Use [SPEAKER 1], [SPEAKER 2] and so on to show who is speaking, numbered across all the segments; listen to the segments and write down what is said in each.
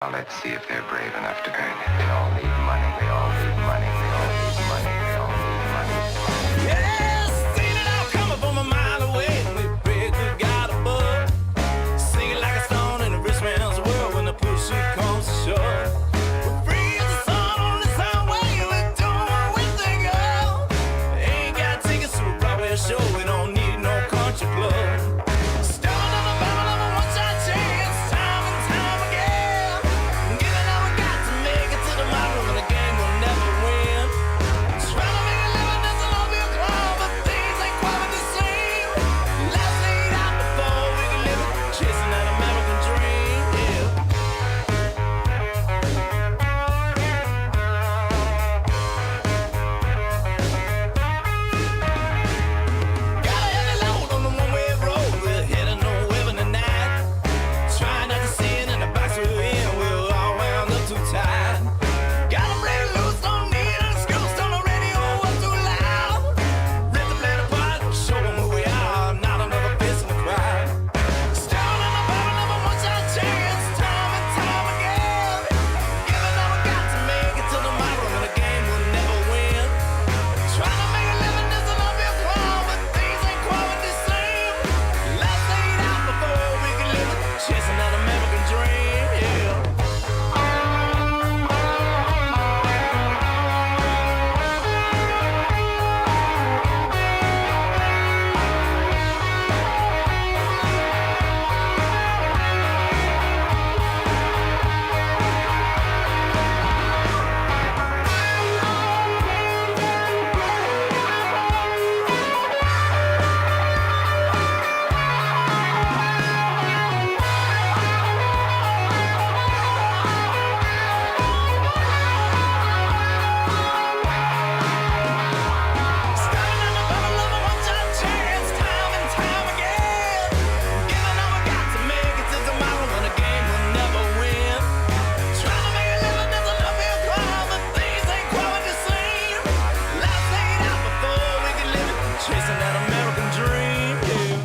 [SPEAKER 1] Now let's see if they're brave enough to earn it. They all need money, they all need money, they all need money, they all need money.
[SPEAKER 2] Yes, seen it all coming from a mile away. We break, we got a bug. Singing like a stone in a rich man's world when the push it comes to shove. We're free as the sun on this highway. We're doing what we think of. Ain't got tickets to a Broadway show. We don't need no country club. Started on the battle of a one-shot chance, time and time again. Giving all we got to make it to the model when the game will never win. Trying to make a living doesn't all be a crime, but things ain't quite the same. Let's lead out before we can live it, chasing that American dream, yeah. Got a heavy load on the one-way road, we're heading nowhere but tonight. Trying not to sin in the box we're in, we're all wound up too tight. Gotta break loose, don't need an excuse, turn the radio up too loud. Rip the plate apart, show 'em who we are, not another face in the crowd. Starting on the battle of a one-shot chance, time and time again. Giving all we got to make it to tomorrow when the game will never win. Trying to make a living doesn't all be a crime, but things ain't quite the same. Let's lead out before we can live it, chasing that American dream, yeah. Starting on the battle of a one-shot chance, time and time again. Giving all we got to make it to tomorrow when the game will never win. Trying to make a living doesn't all be a crime, but things ain't quite the same. Let's lead out before we can live it, chasing that American dream, yeah.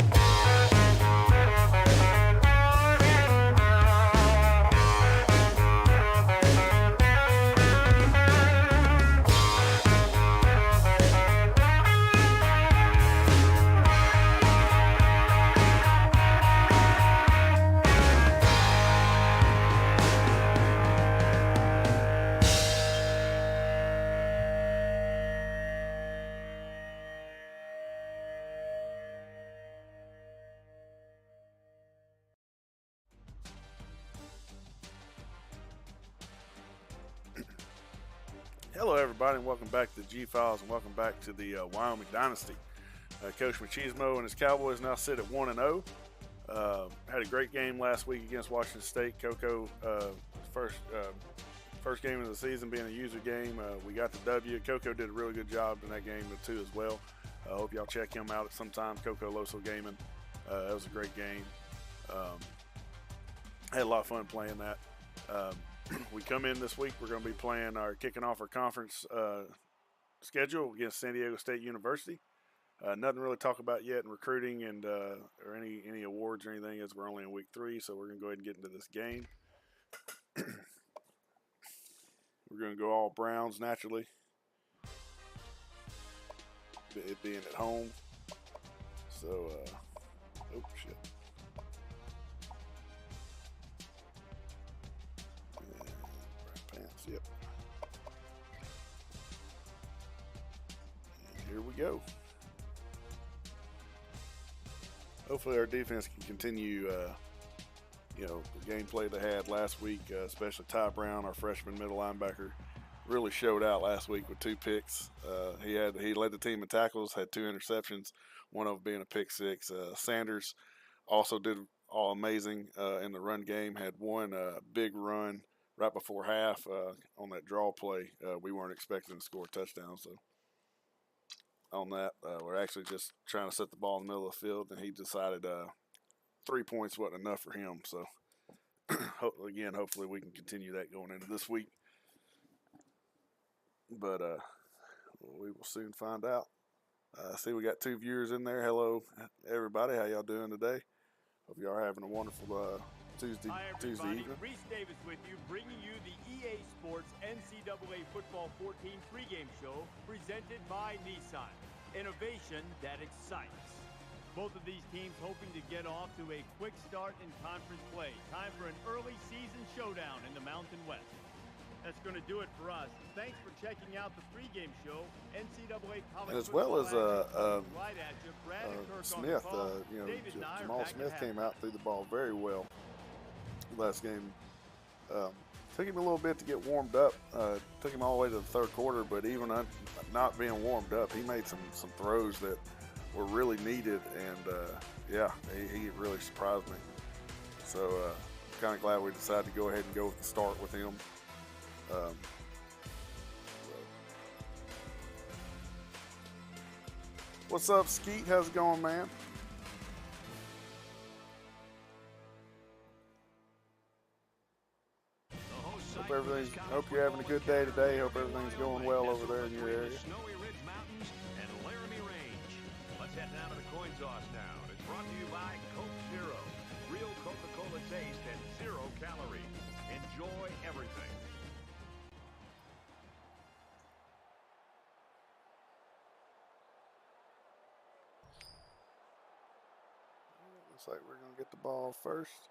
[SPEAKER 3] Hello, everybody, and welcome back to the G-Files, and welcome back to the Wyoming Dynasty. Coach McCheesmo and his Cowboys now sit at 1-0. Had a great game last week against Washington State. Coco, first game of the season being a user game. We got the W. Coco did a really good job in that game too as well. I hope y'all check him out at some time. Coco Loso Gaming. That was a great game. Had a lot of fun playing that. We come in this week, we're going to be kicking off our conference schedule against San Diego State University. Nothing really to talk about yet in recruiting and or any awards or anything, as we're only in week 3, so we're going to go ahead and get into this game. We're going to go all Browns naturally, it being at home. So, oh shit. Pants, yep. And here we go. Hopefully our defense can continue, the gameplay they had last week, especially Ty Brown, our freshman middle linebacker, really showed out last week with 2 picks. He led the team in tackles, had 2 interceptions, one of them being a pick 6. Sanders also did all amazing in the run game, had one big run right before half on that draw play. We weren't expecting to score a touchdown, so on that, we're actually just trying to set the ball in the middle of the field, and he decided 3 points wasn't enough for him. So hopefully we can continue that going into this week. But we will soon find out. I see we got 2 viewers in there. Hello, everybody. How y'all doing today? Hope y'all are having a wonderful Tuesday
[SPEAKER 4] Hi, everybody.
[SPEAKER 3] evening.
[SPEAKER 4] Reese Davis with you, bringing you the EA Sports NCAA Football 14 pregame show presented by Nissan. Innovation that excites. Both of these teams hoping to get off to a quick start in conference play. Time for an early season showdown in the Mountain West. That's going to do it for us. Thanks for checking out the pregame show. NCAA college
[SPEAKER 3] As well as
[SPEAKER 4] right at you. Brad and Kirk
[SPEAKER 3] Smith,
[SPEAKER 4] on the call.
[SPEAKER 3] you know,
[SPEAKER 4] David and I are
[SPEAKER 3] Jamal
[SPEAKER 4] back
[SPEAKER 3] Smith
[SPEAKER 4] at
[SPEAKER 3] came
[SPEAKER 4] halftime.
[SPEAKER 3] out, threw the ball very well last game. Took him a little bit to get warmed up. Took him all the way to the third quarter, but even not being warmed up, he made some throws that were really needed, and yeah, he really surprised me. So kind of glad we decided to go ahead and go with the start with him. What's up, Skeet? How's it going, man? Hope you're having a good day today. Hope everything's going well over there in your area.
[SPEAKER 5] Snowy Ridge Mountains and Laramie Range. Let's head down to the coin toss now. It's brought to you by Coke Zero. Real Coca-Cola taste and 0 calories. Enjoy everything.
[SPEAKER 3] Looks like we're gonna get the ball first.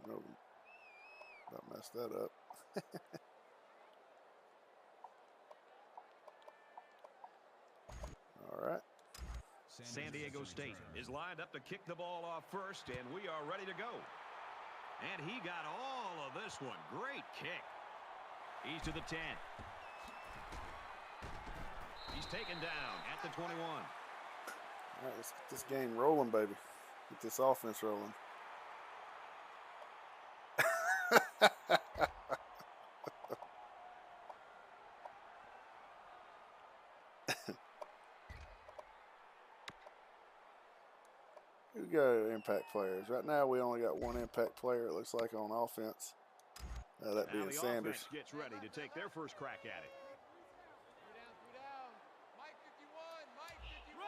[SPEAKER 3] No, I messed that up. All right.
[SPEAKER 5] San Diego State is lined up to kick the ball off first, and we are ready to go. And he got all of this one. Great kick. He's to the 10. He's taken down at the 21.
[SPEAKER 3] All right, let's get this game rolling, baby. Get this offense rolling. We got impact players. Right now, we only got one impact player, it looks like, on offense. That
[SPEAKER 5] Now
[SPEAKER 3] being
[SPEAKER 5] the
[SPEAKER 3] Sanders.
[SPEAKER 5] offense gets ready to take their first crack at it.
[SPEAKER 2] Mike 51, Mike 51.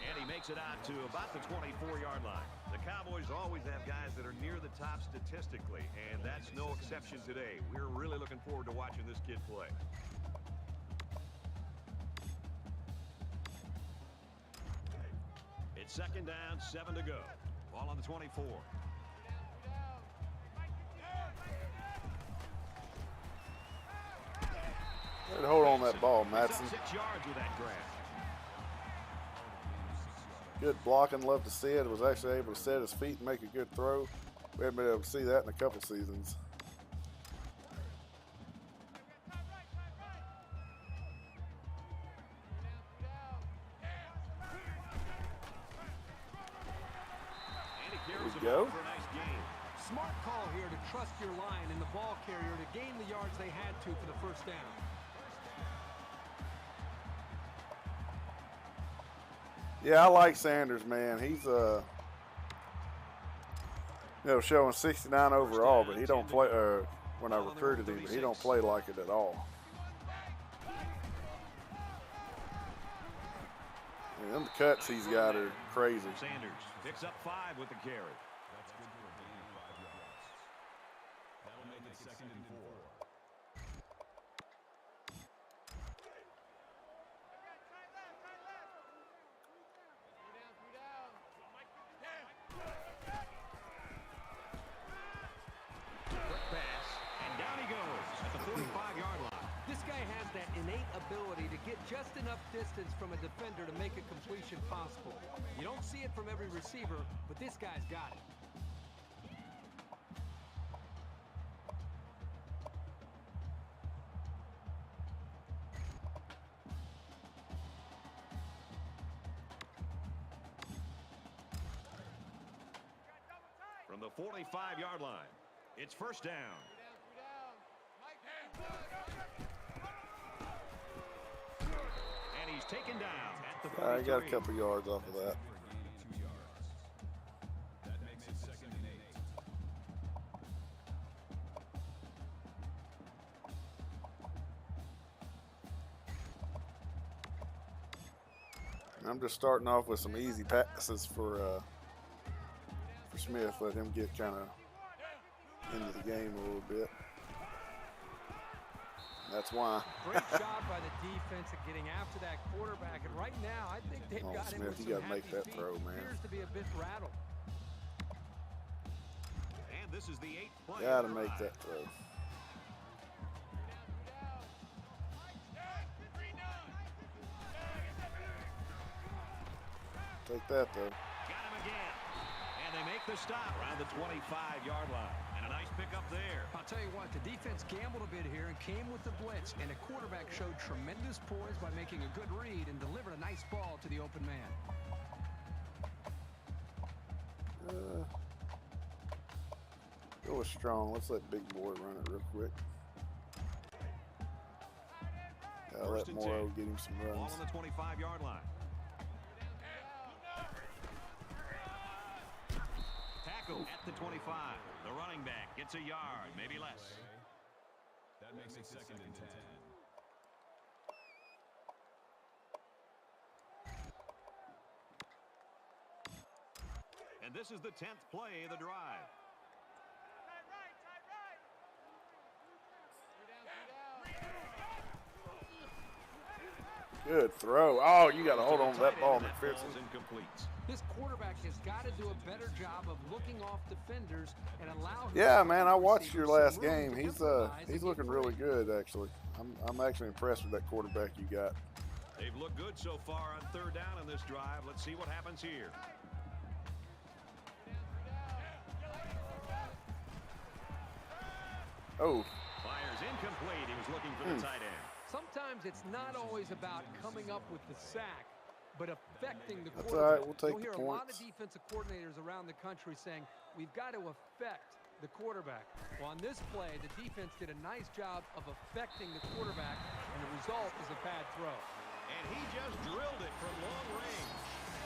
[SPEAKER 5] And he makes it out to about the 24-yard line. The Cowboys always have guys that are near the top statistically, and that's no exception today. We're really looking forward to watching this kid play. It's second down, 7 to go. Ball on the 24.
[SPEAKER 3] Hold on that ball, Madison.
[SPEAKER 5] 6 yards with that grab.
[SPEAKER 3] Good blocking, love to see it. Was actually able to set his feet and make a good throw. We haven't been able to see that in a couple seasons. Here we go.
[SPEAKER 5] For a nice game.
[SPEAKER 6] Smart call here to trust your line and the ball carrier to gain the yards they had to for the first down.
[SPEAKER 3] Yeah, I like Sanders, man. He's showing 69 overall, but he don't play. When I recruited him, he don't play like it at all. And them cuts he's got are crazy.
[SPEAKER 5] Sanders picks up 5 with the carry.
[SPEAKER 7] That's good for a gain of 5 yards. That'll make it second and 4.
[SPEAKER 5] Quick pass, and down he goes at the 45-yard line.
[SPEAKER 6] This guy has that innate ability to get just enough distance from a defender to make a completion possible. You don't see it from every receiver, but this guy's got it.
[SPEAKER 5] From the 45-yard line, it's first down. And he's taken down at the 43.
[SPEAKER 3] I got a couple yards off of that.
[SPEAKER 7] For a gain of 2 yards. That makes it second and 8.
[SPEAKER 3] I'm just starting off with some easy passes for Smith. Let him get kind of into the game a little bit. That's why.
[SPEAKER 6] Great job by the defense of getting after that quarterback. And right now, I think they've got him
[SPEAKER 3] Smith,
[SPEAKER 6] with
[SPEAKER 3] you
[SPEAKER 6] some
[SPEAKER 3] got to make
[SPEAKER 6] happy
[SPEAKER 3] that
[SPEAKER 6] feet.
[SPEAKER 3] throw, man.
[SPEAKER 6] Appears to be a bit rattled.
[SPEAKER 5] And this is the 8th play.
[SPEAKER 3] Got to make that throw. Take that, though.
[SPEAKER 5] Got him again. And they make the stop around the 25-yard line. And a nice pickup there.
[SPEAKER 6] I'll tell you what, the defense gambled a bit here and came with the blitz, and the quarterback showed tremendous poise by making a good read and delivered a nice ball to the open man.
[SPEAKER 3] Go with strong. Let's let Big Boy run it real quick. Let Morrow get him some
[SPEAKER 5] Ball
[SPEAKER 3] runs.
[SPEAKER 5] on the 25-yard line. Tackle at the 25. The running back gets a yard, maybe less.
[SPEAKER 7] That makes it 2nd and 10.
[SPEAKER 5] And this is the 10th play of the drive.
[SPEAKER 3] Good throw. Oh, you got to hold on to that ball,
[SPEAKER 5] That
[SPEAKER 3] McPherson.
[SPEAKER 5] ball's incomplete.
[SPEAKER 6] This quarterback has got to do a better job of looking off defenders and allow.
[SPEAKER 3] Yeah, man, I watched your last
[SPEAKER 6] some room
[SPEAKER 3] game.
[SPEAKER 6] to
[SPEAKER 3] He's
[SPEAKER 6] improvise and
[SPEAKER 3] looking
[SPEAKER 6] get
[SPEAKER 3] really
[SPEAKER 6] free.
[SPEAKER 3] good, actually. I'm actually impressed with that quarterback you got.
[SPEAKER 5] They've looked good so far on 3rd down in this drive. Let's see what happens here.
[SPEAKER 3] Oh,
[SPEAKER 5] Fires incomplete. He was looking for the tight end.
[SPEAKER 6] Sometimes it's not always about coming up with the sack, but affecting the
[SPEAKER 3] That's
[SPEAKER 6] quarterback.
[SPEAKER 3] all right, we'll take
[SPEAKER 6] You'll
[SPEAKER 3] the
[SPEAKER 6] hear a lot of
[SPEAKER 3] points.
[SPEAKER 6] defensive coordinators around the country saying, we've got to affect the quarterback. Well, on this play, the defense did a nice job of affecting the quarterback, and the result is a bad throw.
[SPEAKER 5] And he just drilled it from long range.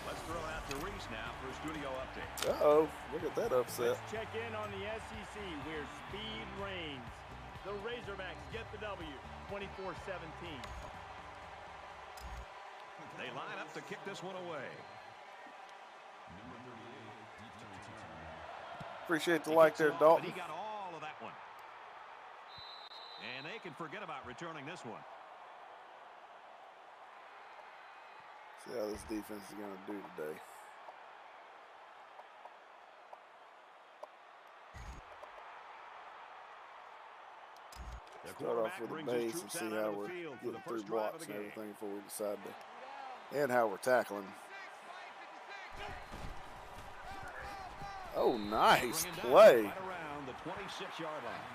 [SPEAKER 5] Let's throw out to Reese now for a studio update.
[SPEAKER 3] uh-oh. Look at that upset.
[SPEAKER 4] Let's check in on the SEC where speed reigns. The Razorbacks get the W, 24-17.
[SPEAKER 5] They line up to kick this one away.
[SPEAKER 7] Number 38, deep return.
[SPEAKER 3] Appreciate the
[SPEAKER 5] He
[SPEAKER 3] like
[SPEAKER 5] picks
[SPEAKER 3] there,
[SPEAKER 5] him off, and
[SPEAKER 3] Dalton.
[SPEAKER 5] he got all of that one. And they can forget about returning this one.
[SPEAKER 3] See how this defense is going to do today.
[SPEAKER 5] The
[SPEAKER 3] Start off
[SPEAKER 5] quarterback
[SPEAKER 3] with the
[SPEAKER 5] brings his
[SPEAKER 3] base and
[SPEAKER 5] troops
[SPEAKER 3] see
[SPEAKER 5] out
[SPEAKER 3] how
[SPEAKER 5] onto
[SPEAKER 3] we're
[SPEAKER 5] the field for
[SPEAKER 3] getting
[SPEAKER 5] the
[SPEAKER 3] through
[SPEAKER 5] first drive of
[SPEAKER 3] blocks
[SPEAKER 5] the
[SPEAKER 3] and
[SPEAKER 5] game.
[SPEAKER 3] everything before we decide to, and how we're tackling. Oh, nice
[SPEAKER 5] Bring him down
[SPEAKER 3] play.
[SPEAKER 5] right around the 26-yard line.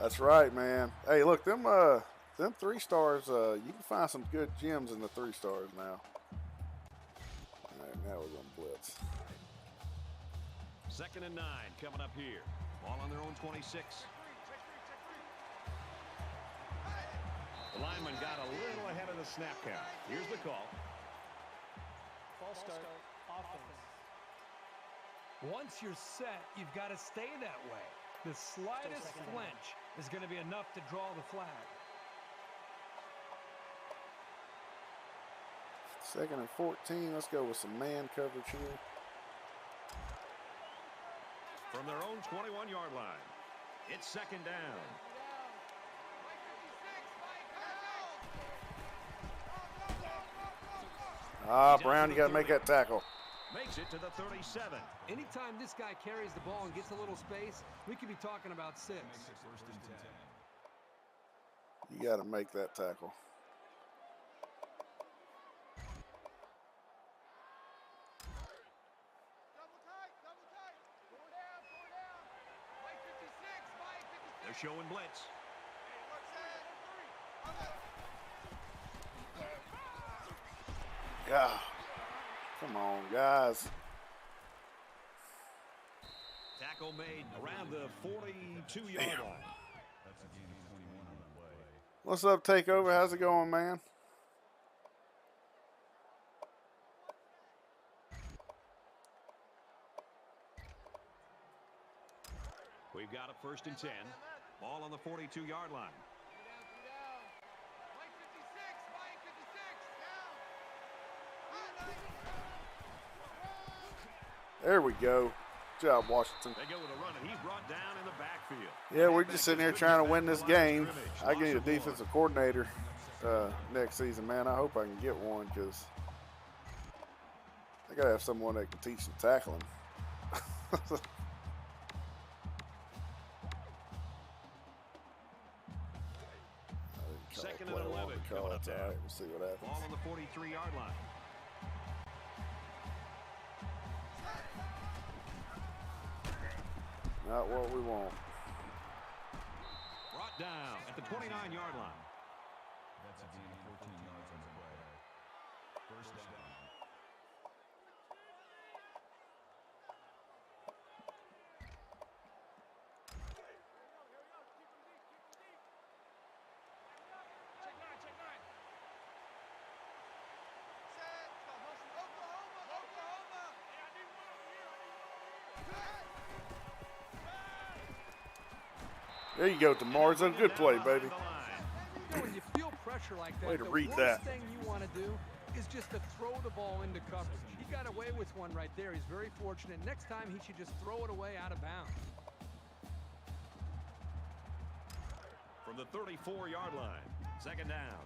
[SPEAKER 3] That's right, man. Hey, look, them 3 stars, you can find some good gems in the 3 stars now. All right, now we're going to blitz.
[SPEAKER 5] 2nd and 9 coming up here. Ball on their own 26. The lineman got a little ahead of the snap count. Here's the call.
[SPEAKER 6] False start, offense. Once you're set, you've got to stay that way. The slightest flinch is going to be enough to draw the flag.
[SPEAKER 3] 2nd and 14. Let's go with some man coverage here.
[SPEAKER 5] From their own 21-yard line. It's 2nd down.
[SPEAKER 3] Ah, Brown, you got to make that tackle.
[SPEAKER 5] Makes it to the 37.
[SPEAKER 6] Anytime this guy carries the ball and gets a little space, we could be talking about 6.
[SPEAKER 7] Makes it 1st and 10.
[SPEAKER 3] You got to make that tackle.
[SPEAKER 5] They're showing blitz.
[SPEAKER 3] Yeah. Come on, guys.
[SPEAKER 5] Tackle made around the 42-yard line.
[SPEAKER 7] That's a gain of 21 on the play.
[SPEAKER 3] What's up, Takeover? How's it going, man?
[SPEAKER 5] We've got a 1st and 10. Ball on the 42-yard line.
[SPEAKER 3] There we go. Good job, Washington.
[SPEAKER 5] They go with a run, and he's brought down in the backfield.
[SPEAKER 3] Yeah, we're just sitting here trying to win this game. I need a defensive coordinator next season, man. I hope I can get one because I got to have someone that can teach some tackling.
[SPEAKER 5] Second and 11 coming up there.
[SPEAKER 3] All right, we'll see what happens.
[SPEAKER 5] Ball on the 43-yard line.
[SPEAKER 3] Not what we want.
[SPEAKER 5] Brought down at the 29-yard line.
[SPEAKER 7] That's a gain of 14 yards on the play. First down.
[SPEAKER 3] There you go, Demar. It's a good play, baby.
[SPEAKER 6] You know, when you feel pressure like that,
[SPEAKER 3] Way to
[SPEAKER 6] the
[SPEAKER 3] read
[SPEAKER 6] worst
[SPEAKER 3] that.
[SPEAKER 6] thing you want to do is just to throw the ball into coverage. He got away with one right there. He's very fortunate. Next time, he should just throw it away out of bounds.
[SPEAKER 5] From the 34-yard line. Second down.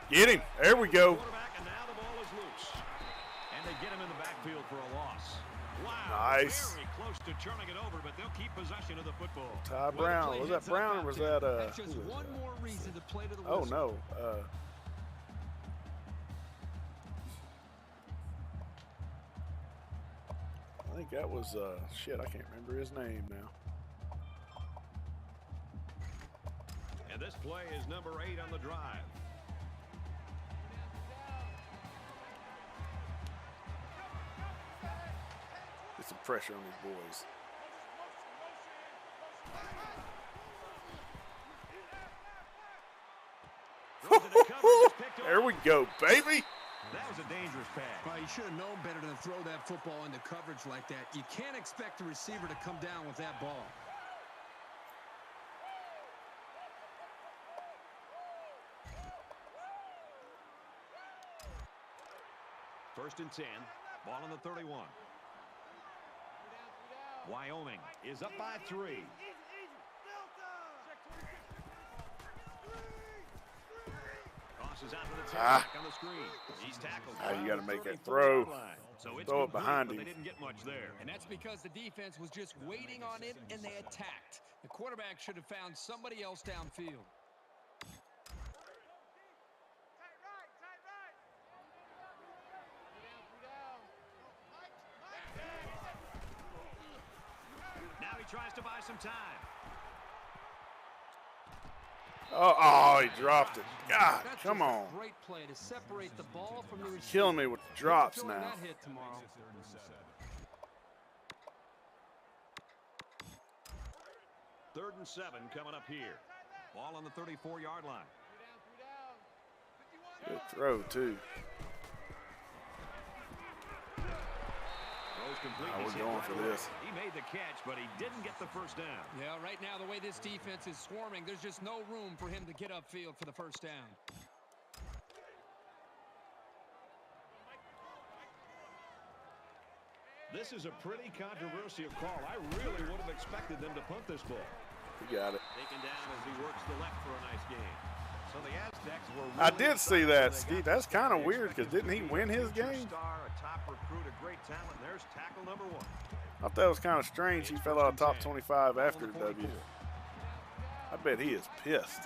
[SPEAKER 3] Get him. There we go.
[SPEAKER 5] Quarterback, and now the ball is loose. And they get him in the backfield for a loss. Wow.
[SPEAKER 3] Nice.
[SPEAKER 5] Very close to turning it over, but they'll keep possession of the football.
[SPEAKER 3] Ty Brown. Was that Brown or was that
[SPEAKER 6] That's just
[SPEAKER 3] who was
[SPEAKER 6] one
[SPEAKER 3] that?
[SPEAKER 6] more reason to play to the
[SPEAKER 3] Oh
[SPEAKER 6] whistle.
[SPEAKER 3] no. I think that was shit, I can't remember his name now.
[SPEAKER 5] And this play is number 8 on the drive.
[SPEAKER 3] Get some pressure on these boys.
[SPEAKER 5] Throws it to coverage, it's picked
[SPEAKER 3] There
[SPEAKER 5] off.
[SPEAKER 3] we go, baby.
[SPEAKER 5] That was a dangerous pass.
[SPEAKER 8] Well, you should have known better than to throw that football into coverage like that. You can't expect the receiver to come down with that ball.
[SPEAKER 5] First and 10. Ball on the 31. Wyoming is up by 3. Crosses out to the tailback on the screen. He's tackled.
[SPEAKER 3] You got to make that
[SPEAKER 5] 34-yard
[SPEAKER 3] throw.
[SPEAKER 5] line. So it's
[SPEAKER 3] Throw it
[SPEAKER 5] complete,
[SPEAKER 3] behind
[SPEAKER 5] but
[SPEAKER 3] him.
[SPEAKER 5] They didn't get much there.
[SPEAKER 8] And that's because the defense was just waiting on it, and they attacked. The quarterback should have found somebody else downfield.
[SPEAKER 5] Now he tries to buy some time.
[SPEAKER 3] Oh, he dropped it. God,
[SPEAKER 6] That's
[SPEAKER 3] come
[SPEAKER 6] just a
[SPEAKER 3] on.
[SPEAKER 6] great play to separate the ball from the receiver.
[SPEAKER 3] Killing me with the drops
[SPEAKER 6] Throwing
[SPEAKER 3] now.
[SPEAKER 6] that hit tomorrow.
[SPEAKER 5] Third and 7 coming up here. Ball on the 34-yard line.
[SPEAKER 3] Good throw, too.
[SPEAKER 5] Throws complete.
[SPEAKER 3] Oh,
[SPEAKER 5] He's
[SPEAKER 3] we're
[SPEAKER 5] hit
[SPEAKER 3] going
[SPEAKER 5] right
[SPEAKER 3] for
[SPEAKER 5] away.
[SPEAKER 3] this.
[SPEAKER 5] He made the catch, but he didn't get the first down.
[SPEAKER 8] Yeah, right now, the way this defense is swarming, there's just no room for him to get upfield for the first down.
[SPEAKER 5] This is a pretty controversial call. I really would have expected them to punt this ball.
[SPEAKER 3] You got it.
[SPEAKER 5] Taken down as he works the left for a nice game. So the Aztecs were
[SPEAKER 3] I
[SPEAKER 5] really
[SPEAKER 3] did see
[SPEAKER 5] excited
[SPEAKER 3] that,
[SPEAKER 5] when they
[SPEAKER 3] Steve.
[SPEAKER 5] got
[SPEAKER 3] That's
[SPEAKER 5] this.
[SPEAKER 3] kind of
[SPEAKER 5] They
[SPEAKER 3] weird because
[SPEAKER 5] expected
[SPEAKER 3] didn't he
[SPEAKER 5] to be
[SPEAKER 3] win
[SPEAKER 5] a
[SPEAKER 3] his
[SPEAKER 5] future
[SPEAKER 3] game?
[SPEAKER 5] Star, a top recruit, a great talent. There's tackle number 1.
[SPEAKER 3] I thought that was kind of strange. He fell out of top 25 after the W. I bet he is pissed.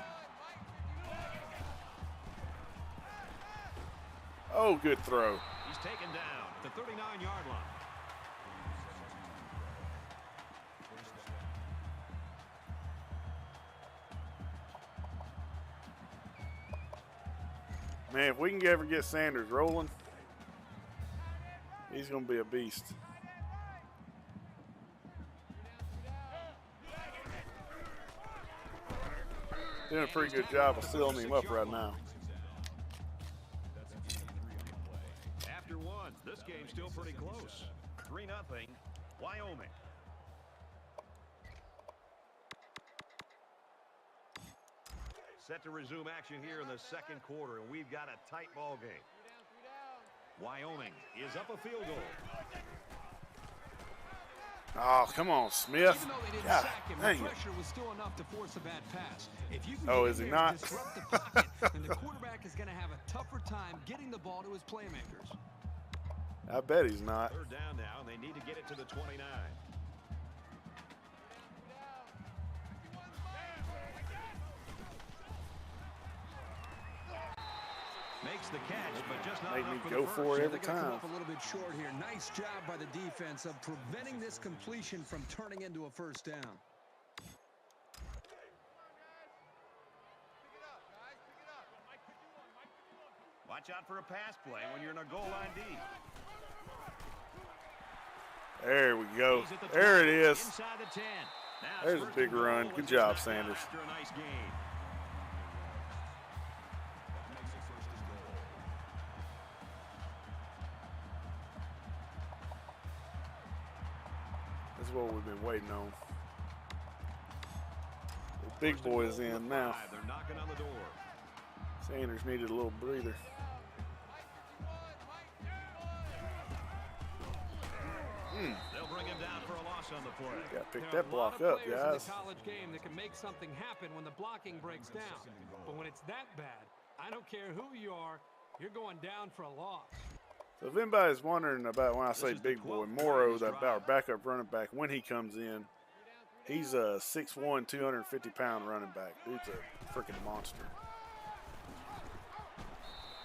[SPEAKER 3] Oh, good throw.
[SPEAKER 5] He's taken down at the 39-yard line.
[SPEAKER 3] Man, if we can ever get Sanders rolling, he's going to be a beast. Doing a pretty good job of sealing him up right now.
[SPEAKER 5] After 1, this game's still pretty close. 3-0, Wyoming. Set to resume action here in the second quarter, and we've got a tight ball game. Wyoming is up a field goal.
[SPEAKER 3] Oh, come on, Smith.
[SPEAKER 8] Even though they didn't
[SPEAKER 3] God,
[SPEAKER 8] sack him,
[SPEAKER 3] dang
[SPEAKER 8] the
[SPEAKER 3] it.
[SPEAKER 8] pressure was still enough to force a bad pass. If you can
[SPEAKER 3] Oh,
[SPEAKER 8] get
[SPEAKER 3] is
[SPEAKER 8] in
[SPEAKER 3] he
[SPEAKER 8] there and
[SPEAKER 3] not?
[SPEAKER 8] disrupt the pocket, then the quarterback is going to have a tougher time getting the ball to his playmakers.
[SPEAKER 3] I bet he's not.
[SPEAKER 5] Third down now, and they need to get it to the 29. Makes the catch, but just not
[SPEAKER 3] Make me
[SPEAKER 5] enough for
[SPEAKER 3] go
[SPEAKER 5] the first.
[SPEAKER 3] for it
[SPEAKER 8] Yeah,
[SPEAKER 3] every
[SPEAKER 8] they're gonna come
[SPEAKER 3] time.
[SPEAKER 8] up a little bit short here. Nice job by the defense of preventing this completion from turning into a first down.
[SPEAKER 5] Watch out for a pass play when you're in a goal line D.
[SPEAKER 3] There we go.
[SPEAKER 5] He's at the
[SPEAKER 3] There it
[SPEAKER 5] 20,
[SPEAKER 3] is.
[SPEAKER 5] Inside the 10. Now it's
[SPEAKER 3] There's a
[SPEAKER 5] first
[SPEAKER 3] big
[SPEAKER 5] and goal
[SPEAKER 3] run.
[SPEAKER 5] as
[SPEAKER 3] Good
[SPEAKER 5] they
[SPEAKER 3] job,
[SPEAKER 5] knock down
[SPEAKER 3] Sanders.
[SPEAKER 5] After a nice game.
[SPEAKER 3] This is what we've been waiting on. The big boy is in now.
[SPEAKER 5] They're knocking on the door.
[SPEAKER 3] Sanders needed a little breather.
[SPEAKER 5] They'll bring him down for a loss on the play.
[SPEAKER 3] Got to pick
[SPEAKER 8] There are
[SPEAKER 3] that
[SPEAKER 8] a lot
[SPEAKER 3] block
[SPEAKER 8] of
[SPEAKER 3] up,
[SPEAKER 8] players
[SPEAKER 3] guys.
[SPEAKER 8] in the college game that can make something happen when the blocking breaks down. But when it's that bad, I don't care who you are, you're going down for a loss.
[SPEAKER 3] So if anybody's wondering about when I say
[SPEAKER 5] is the
[SPEAKER 3] big boy,
[SPEAKER 5] 12th
[SPEAKER 3] Morrow,
[SPEAKER 5] play
[SPEAKER 3] that
[SPEAKER 5] of this
[SPEAKER 3] our
[SPEAKER 5] drive.
[SPEAKER 3] backup running back, when he comes in, he's a 6'1", 250-pound running back. Dude's a freaking monster.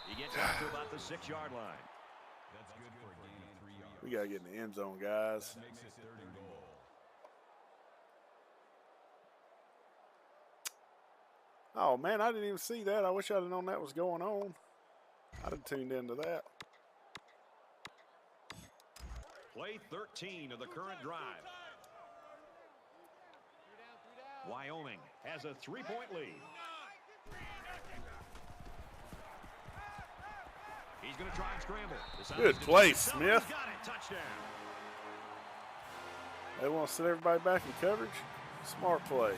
[SPEAKER 5] He gets out to about the 6-yard line.
[SPEAKER 7] That's good for a gain of 3 yards.
[SPEAKER 3] We got to get in the end zone, guys.
[SPEAKER 7] That makes it 3rd and goal.
[SPEAKER 3] Oh, man, I didn't even see that. I wish I'd have known that was going on. I'd have tuned into that.
[SPEAKER 5] Play 13 of the current drive. Wyoming has a 3-point lead. He's going to try and scramble.
[SPEAKER 3] Good play, Smith.
[SPEAKER 5] Got it. Touchdown.
[SPEAKER 3] They want to set everybody back in coverage. Smart play.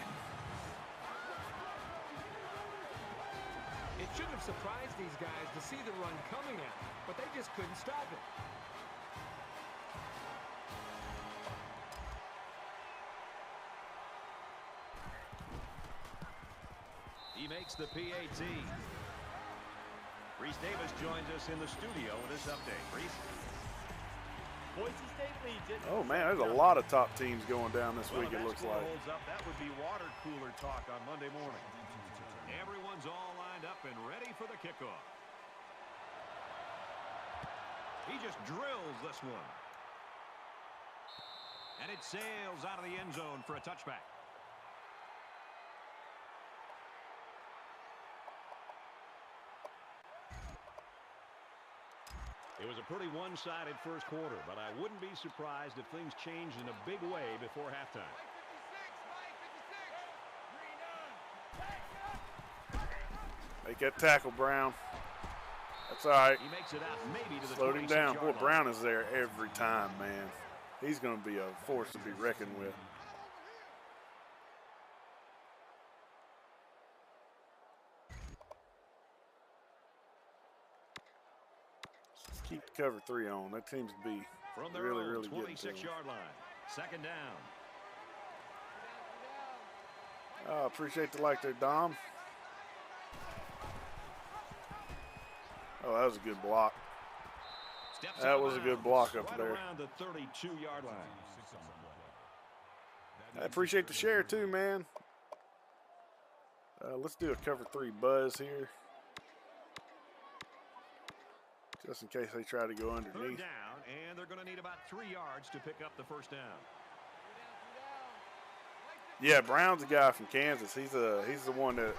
[SPEAKER 8] It shouldn't have surprised these guys to see the run coming at them, but they just couldn't stop it.
[SPEAKER 5] He makes the PAT. Reese Davis joins us in the studio with this update. Reese?
[SPEAKER 4] Boise State leads it.
[SPEAKER 3] Oh, man, there's a lot of top teams going down this
[SPEAKER 5] Well,
[SPEAKER 3] week,
[SPEAKER 5] if
[SPEAKER 3] it
[SPEAKER 5] that
[SPEAKER 3] looks
[SPEAKER 5] score
[SPEAKER 3] like.
[SPEAKER 5] holds up, that would be water cooler talk on Monday morning. Everyone's all lined up and ready for the kickoff. He just drills this one. And it sails out of the end zone for a touchback. It was a pretty one-sided first quarter, but I wouldn't be surprised if things changed in a big way before halftime.
[SPEAKER 3] Make that tackle, Brown. That's all right.
[SPEAKER 5] He makes it out maybe to the
[SPEAKER 3] Slowed him down.
[SPEAKER 5] 26-yard
[SPEAKER 3] Boy,
[SPEAKER 5] line.
[SPEAKER 3] Brown is there every time, man. He's going to be a force to be reckoned with. Let's keep cover 3 on. That seems to be
[SPEAKER 5] From their
[SPEAKER 3] really,
[SPEAKER 5] own
[SPEAKER 3] really good.
[SPEAKER 5] 26-yard line. Second down.
[SPEAKER 3] I appreciate the like there, Dom. Oh, that was a good block.
[SPEAKER 5] Steps
[SPEAKER 3] That
[SPEAKER 5] out of
[SPEAKER 3] was a good
[SPEAKER 5] bounds,
[SPEAKER 3] block up
[SPEAKER 5] right
[SPEAKER 3] there.
[SPEAKER 5] around the 32-yard line.
[SPEAKER 7] 6 on the play.
[SPEAKER 3] I appreciate the share too, man. Let's do a cover 3 buzz here. Just in case they try to go
[SPEAKER 5] Third
[SPEAKER 3] underneath.
[SPEAKER 5] down, and they're going to need about 3 yards to pick up the first down.
[SPEAKER 3] Yeah, Brown's the guy from Kansas. He's the one that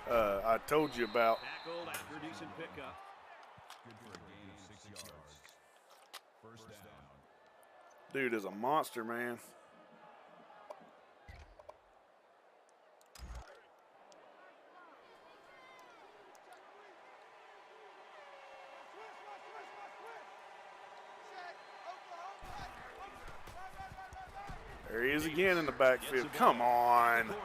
[SPEAKER 3] I told you about.
[SPEAKER 5] Tackled after a decent pickup.
[SPEAKER 7] Good for a gain of 6 yards. First down.
[SPEAKER 3] Dude is a monster, man. There he is again in the backfield. Come on.
[SPEAKER 5] Corner.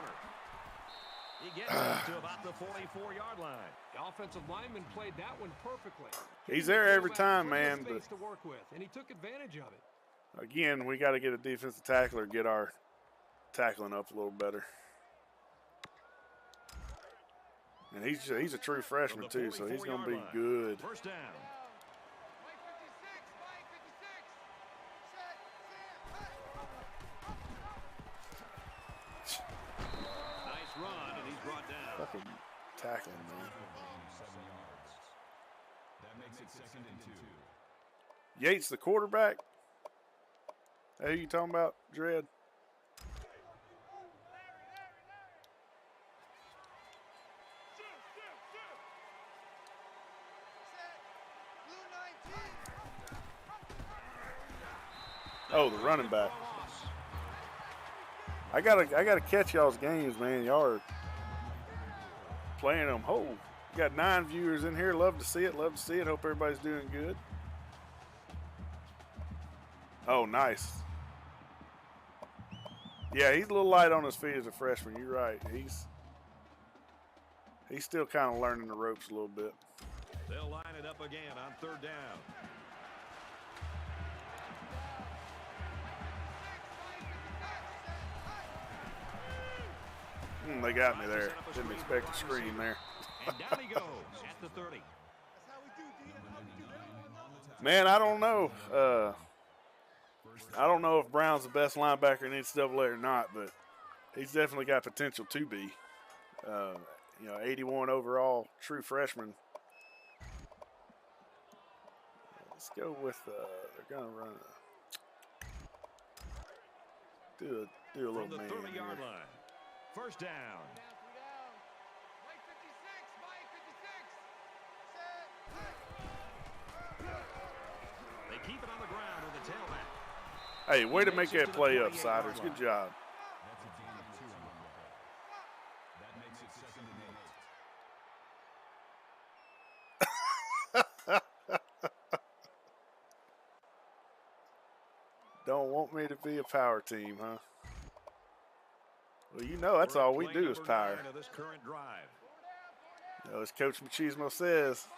[SPEAKER 5] gets up to about the 44-yard line.
[SPEAKER 8] The offensive lineman played that one perfectly.
[SPEAKER 3] He's there every time, man.
[SPEAKER 8] Space
[SPEAKER 3] But
[SPEAKER 8] to work with, and he took advantage of it.
[SPEAKER 3] again, we got to get a defensive tackler, get our tackling up a little better. And he's a true freshman too, so he's going to be good.
[SPEAKER 5] First down. Nice run, and he's brought down.
[SPEAKER 3] Fucking tackling, man.
[SPEAKER 7] 7 yards. That makes it 2nd and 2.
[SPEAKER 3] Yates, the quarterback. Hey, who you talking about, Dredd? Oh, the running back. I gotta catch y'all's games, man. Y'all are playing them whole. Got 9 viewers in here. Love to see it. Love to see it. Hope everybody's doing good. Oh, nice. Yeah, he's a little light on his feet as a freshman. You're right. He's still kind of learning the ropes a little bit.
[SPEAKER 5] They'll line it up again on 3rd down.
[SPEAKER 3] They got me there. Didn't expect a screen there.
[SPEAKER 5] And down he goes at the 30.
[SPEAKER 3] Man, I don't know. I don't know if Brown's the best linebacker in NCAA or not, but he's definitely got potential to be. 81 overall, true freshman. Let's go with. They're gonna run. Do a little
[SPEAKER 5] From the
[SPEAKER 3] man
[SPEAKER 5] 30-yard
[SPEAKER 3] here.
[SPEAKER 5] line. First down. They keep it on the ground with the tailback.
[SPEAKER 3] Hey, way to make that play up, Siders. Good job.
[SPEAKER 7] That's a gain of 2 on the play. That makes it 2nd and 8.
[SPEAKER 3] Don't want me to be a power team, huh? Well, you know that's all we do is power.
[SPEAKER 5] This current drive.
[SPEAKER 3] As Coach McCheesmo says,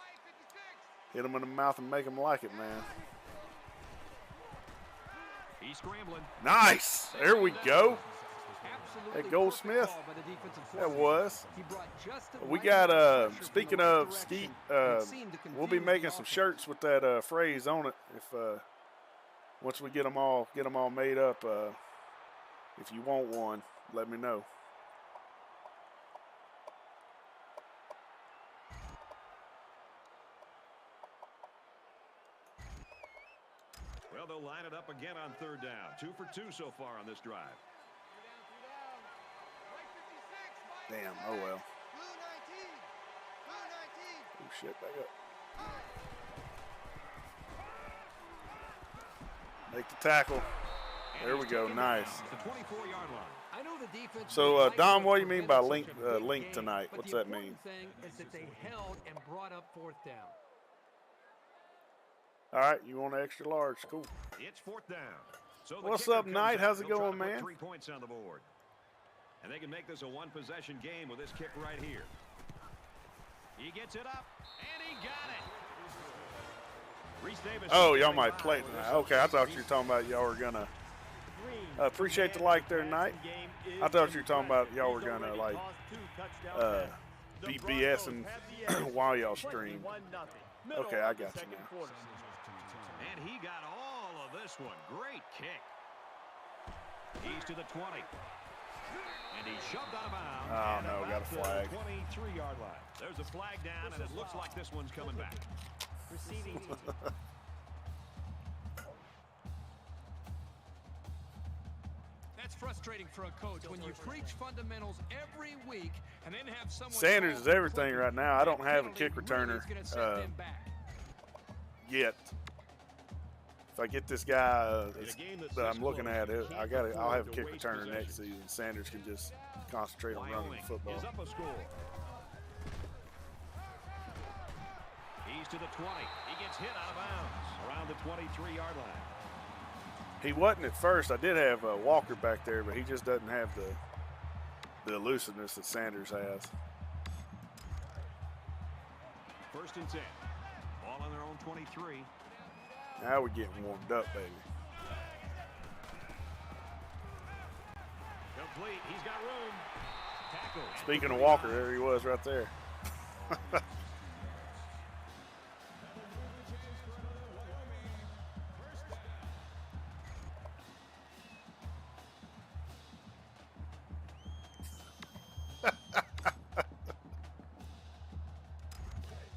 [SPEAKER 3] hit them in the mouth and make them like it, man.
[SPEAKER 5] He's scrambling.
[SPEAKER 3] Nice. There we go.
[SPEAKER 8] Absolutely
[SPEAKER 3] That Goldsmith.
[SPEAKER 8] perfect call by the defensive
[SPEAKER 3] That
[SPEAKER 8] coordinator.
[SPEAKER 3] was.
[SPEAKER 8] He brought just the
[SPEAKER 3] We
[SPEAKER 8] right
[SPEAKER 3] got,
[SPEAKER 8] amount of pressure from
[SPEAKER 3] speaking
[SPEAKER 8] the
[SPEAKER 3] of
[SPEAKER 8] right
[SPEAKER 3] Skeet,
[SPEAKER 8] direction. It seemed to
[SPEAKER 3] we'll be
[SPEAKER 8] confuse
[SPEAKER 3] making
[SPEAKER 8] the
[SPEAKER 3] some
[SPEAKER 8] offense.
[SPEAKER 3] shirts with that phrase on it. If once we get them all made up, if you want one, let me know.
[SPEAKER 5] Well, they'll line it up again on 3rd down. 2 for 2 so far on this drive.
[SPEAKER 3] Damn. Oh well. Oh shit. Back up. Make the tackle. There we go. Nice.
[SPEAKER 5] The 24-yard line.
[SPEAKER 8] I know the defense
[SPEAKER 3] So,
[SPEAKER 8] would like
[SPEAKER 3] Dom,
[SPEAKER 8] to
[SPEAKER 3] what do you mean by
[SPEAKER 8] prevent
[SPEAKER 3] link
[SPEAKER 8] such a big
[SPEAKER 3] link
[SPEAKER 8] game,
[SPEAKER 3] tonight?
[SPEAKER 8] but
[SPEAKER 3] What's
[SPEAKER 8] the
[SPEAKER 3] that mean?
[SPEAKER 8] important thing is that they held and brought up 4th down.
[SPEAKER 3] All right, you want an extra large? Cool.
[SPEAKER 5] It's 4th down. So the
[SPEAKER 3] What's
[SPEAKER 5] kicker
[SPEAKER 3] up,
[SPEAKER 5] comes
[SPEAKER 3] Knight?
[SPEAKER 5] out.
[SPEAKER 3] How's it
[SPEAKER 5] He'll try
[SPEAKER 3] going,
[SPEAKER 5] to put
[SPEAKER 3] man?
[SPEAKER 5] 3 points on the board. And they can make this a one-possession game with this kick right here. He gets it up, and he got it. Reese Davis.
[SPEAKER 3] Oh, y'all might play tonight. Okay, I thought you were talking about y'all were gonna. Appreciate the like there, Knight. I thought you were talking about y'all were gonna like be BSing while y'all stream. Okay, I got you now.
[SPEAKER 5] And he got all of this one. Great kick. He's to the 20. And he's shoved out of bounds.
[SPEAKER 3] Oh, no, got a flag.
[SPEAKER 5] 23-yard line. There's a flag down, and it looks like this one's coming back.
[SPEAKER 8] That's frustrating for a coach when you preach fundamentals every week and then have someone.
[SPEAKER 3] Sanders is everything right now. I don't have a kick
[SPEAKER 8] Really
[SPEAKER 3] returner
[SPEAKER 8] is gonna set them back.
[SPEAKER 3] yet. If I get this guy that I'm looking at, I'll have a kick returner next season. Sanders can just concentrate on running the football.
[SPEAKER 5] Is up a score. He's to the 20. He gets hit out of bounds around the 23-yard line.
[SPEAKER 3] He wasn't at first. I did have Walker back there, but he just doesn't have the elusiveness that Sanders has.
[SPEAKER 5] 1st and 10. Ball on their own 23.
[SPEAKER 3] Now we're getting warmed up, baby.
[SPEAKER 5] Complete. He's got room. Tackle.
[SPEAKER 3] Speaking of Walker, there he was right there.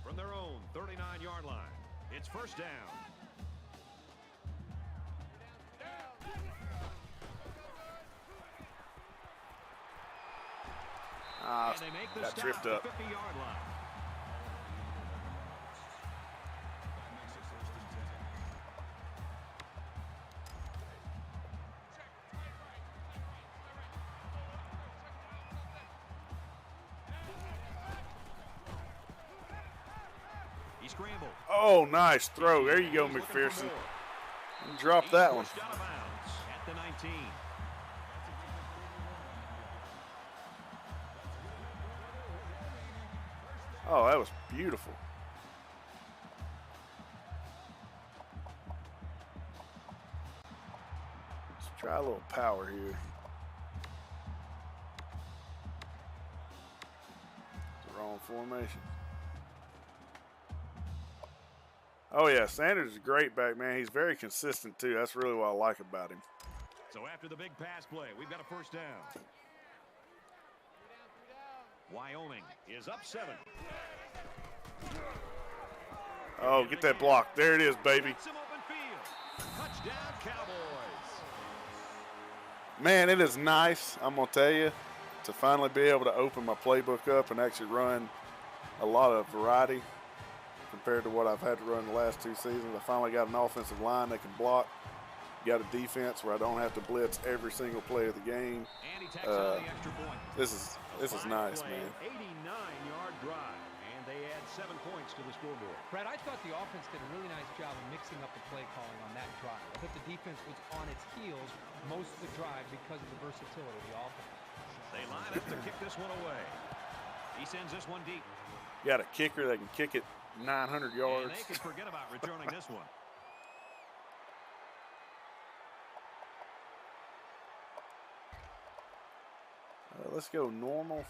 [SPEAKER 5] From their own 39-yard line. It's 1st down.
[SPEAKER 3] Ah,
[SPEAKER 5] And they make the
[SPEAKER 3] got
[SPEAKER 5] stop
[SPEAKER 3] tripped
[SPEAKER 5] at
[SPEAKER 3] up.
[SPEAKER 5] the 50-yard line. He scrambled.
[SPEAKER 3] Oh, nice throw. There you go,
[SPEAKER 5] He's looking for
[SPEAKER 3] McPherson.
[SPEAKER 5] more.
[SPEAKER 3] Drop that one.
[SPEAKER 5] Pushed out of bounds at the 19.
[SPEAKER 3] Oh, that was beautiful. Let's try a little power here. The wrong formation. Oh, yeah, Sanders is a great back, man. He's very consistent, too. That's really what I like about him.
[SPEAKER 5] So after the big pass play, we've got a 1st down. Wyoming is up 7.
[SPEAKER 3] Oh, get that block. There it is, baby.
[SPEAKER 5] Some open field. Touchdown, Cowboys.
[SPEAKER 3] Man, it is nice, I'm going to tell you, to finally be able to open my playbook up and actually run a lot of variety compared to what I've had to run the last 2 seasons. I finally got an offensive line that can block. Got a defense where I don't have to blitz every single play of the game.
[SPEAKER 5] And he tacks on the extra point.
[SPEAKER 3] This is nice, man.
[SPEAKER 5] 89-yard drive, and they add 7 points to the scoreboard.
[SPEAKER 6] Brad, I thought the offense did a really nice job of mixing up the play calling on that drive. I thought the defense was on its heels most of the drive because of the versatility of the offense.
[SPEAKER 5] They line up to kick this one away. He sends this one deep.
[SPEAKER 3] Got a kicker that can kick it 900 yards.
[SPEAKER 5] And they can forget about returning this one.
[SPEAKER 3] Let's go normal.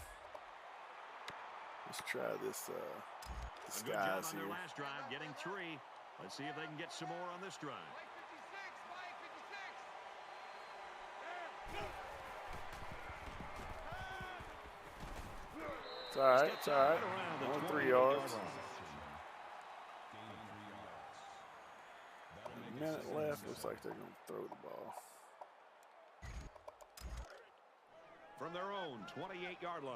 [SPEAKER 3] Let's try this
[SPEAKER 5] A good job
[SPEAKER 3] disguise
[SPEAKER 5] on their
[SPEAKER 3] here.
[SPEAKER 5] last drive, getting 3. Let's see if they can get some more on this drive.
[SPEAKER 3] It's all right. It's all right. Only 3 yards. A minute left. Looks like they're going to throw the ball.
[SPEAKER 5] From their own 28-yard line.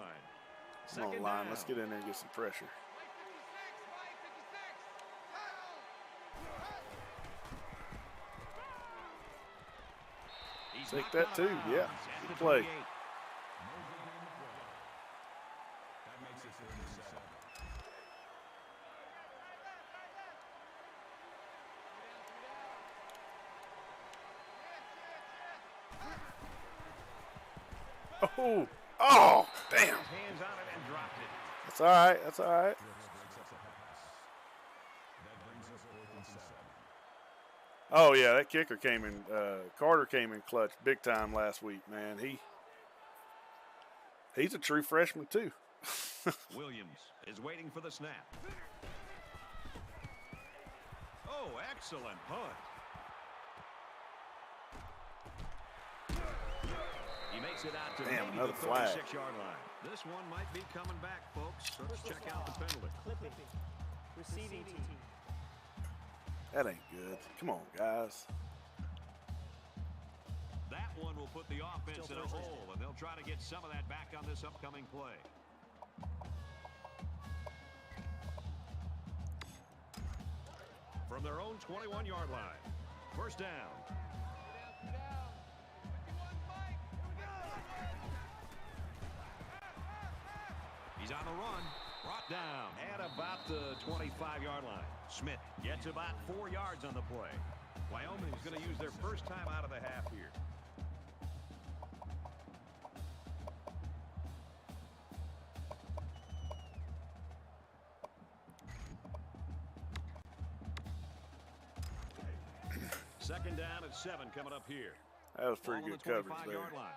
[SPEAKER 3] Come on,
[SPEAKER 5] Second
[SPEAKER 3] line.
[SPEAKER 5] down.
[SPEAKER 3] Let's get in there and get some pressure.
[SPEAKER 5] He's
[SPEAKER 3] Take
[SPEAKER 5] knocked
[SPEAKER 3] that
[SPEAKER 5] out of
[SPEAKER 3] too.
[SPEAKER 5] bounds
[SPEAKER 3] Yeah.
[SPEAKER 5] at
[SPEAKER 3] Good
[SPEAKER 5] the
[SPEAKER 3] play.
[SPEAKER 5] 28.
[SPEAKER 7] That makes it 3rd and 7.
[SPEAKER 3] Oh, oh, damn.
[SPEAKER 5] Hands on it and dropped it.
[SPEAKER 3] That's all right. That's all right.
[SPEAKER 7] Breaks up the pass. That brings us 4th and 7.
[SPEAKER 3] Oh, yeah, that kicker came in. Carter came in clutch big time last week, man. He's a true freshman, too.
[SPEAKER 5] Williams is waiting for the snap. Oh, excellent punt. He makes it out to
[SPEAKER 3] Damn,
[SPEAKER 5] maybe
[SPEAKER 3] another
[SPEAKER 5] the
[SPEAKER 3] flag.
[SPEAKER 5] 36-yard line. This one might be coming back, folks. Let's check out the penalty.
[SPEAKER 9] Clipping. Receiving team.
[SPEAKER 3] That ain't good. Come on, guys.
[SPEAKER 5] That one will put the offense in a hole, and they'll try to get some of that back on this upcoming play. From their own 21-yard line. 1st down. He's on the run. Brought down at about the 25-yard line. Smith gets about 4 yards on the play. Wyoming is going to use their first time out of the half here. Second down and 7 coming up here.
[SPEAKER 3] That was pretty
[SPEAKER 5] Ball on
[SPEAKER 3] good
[SPEAKER 5] the
[SPEAKER 3] coverage
[SPEAKER 5] 25-yard
[SPEAKER 3] there.
[SPEAKER 5] line.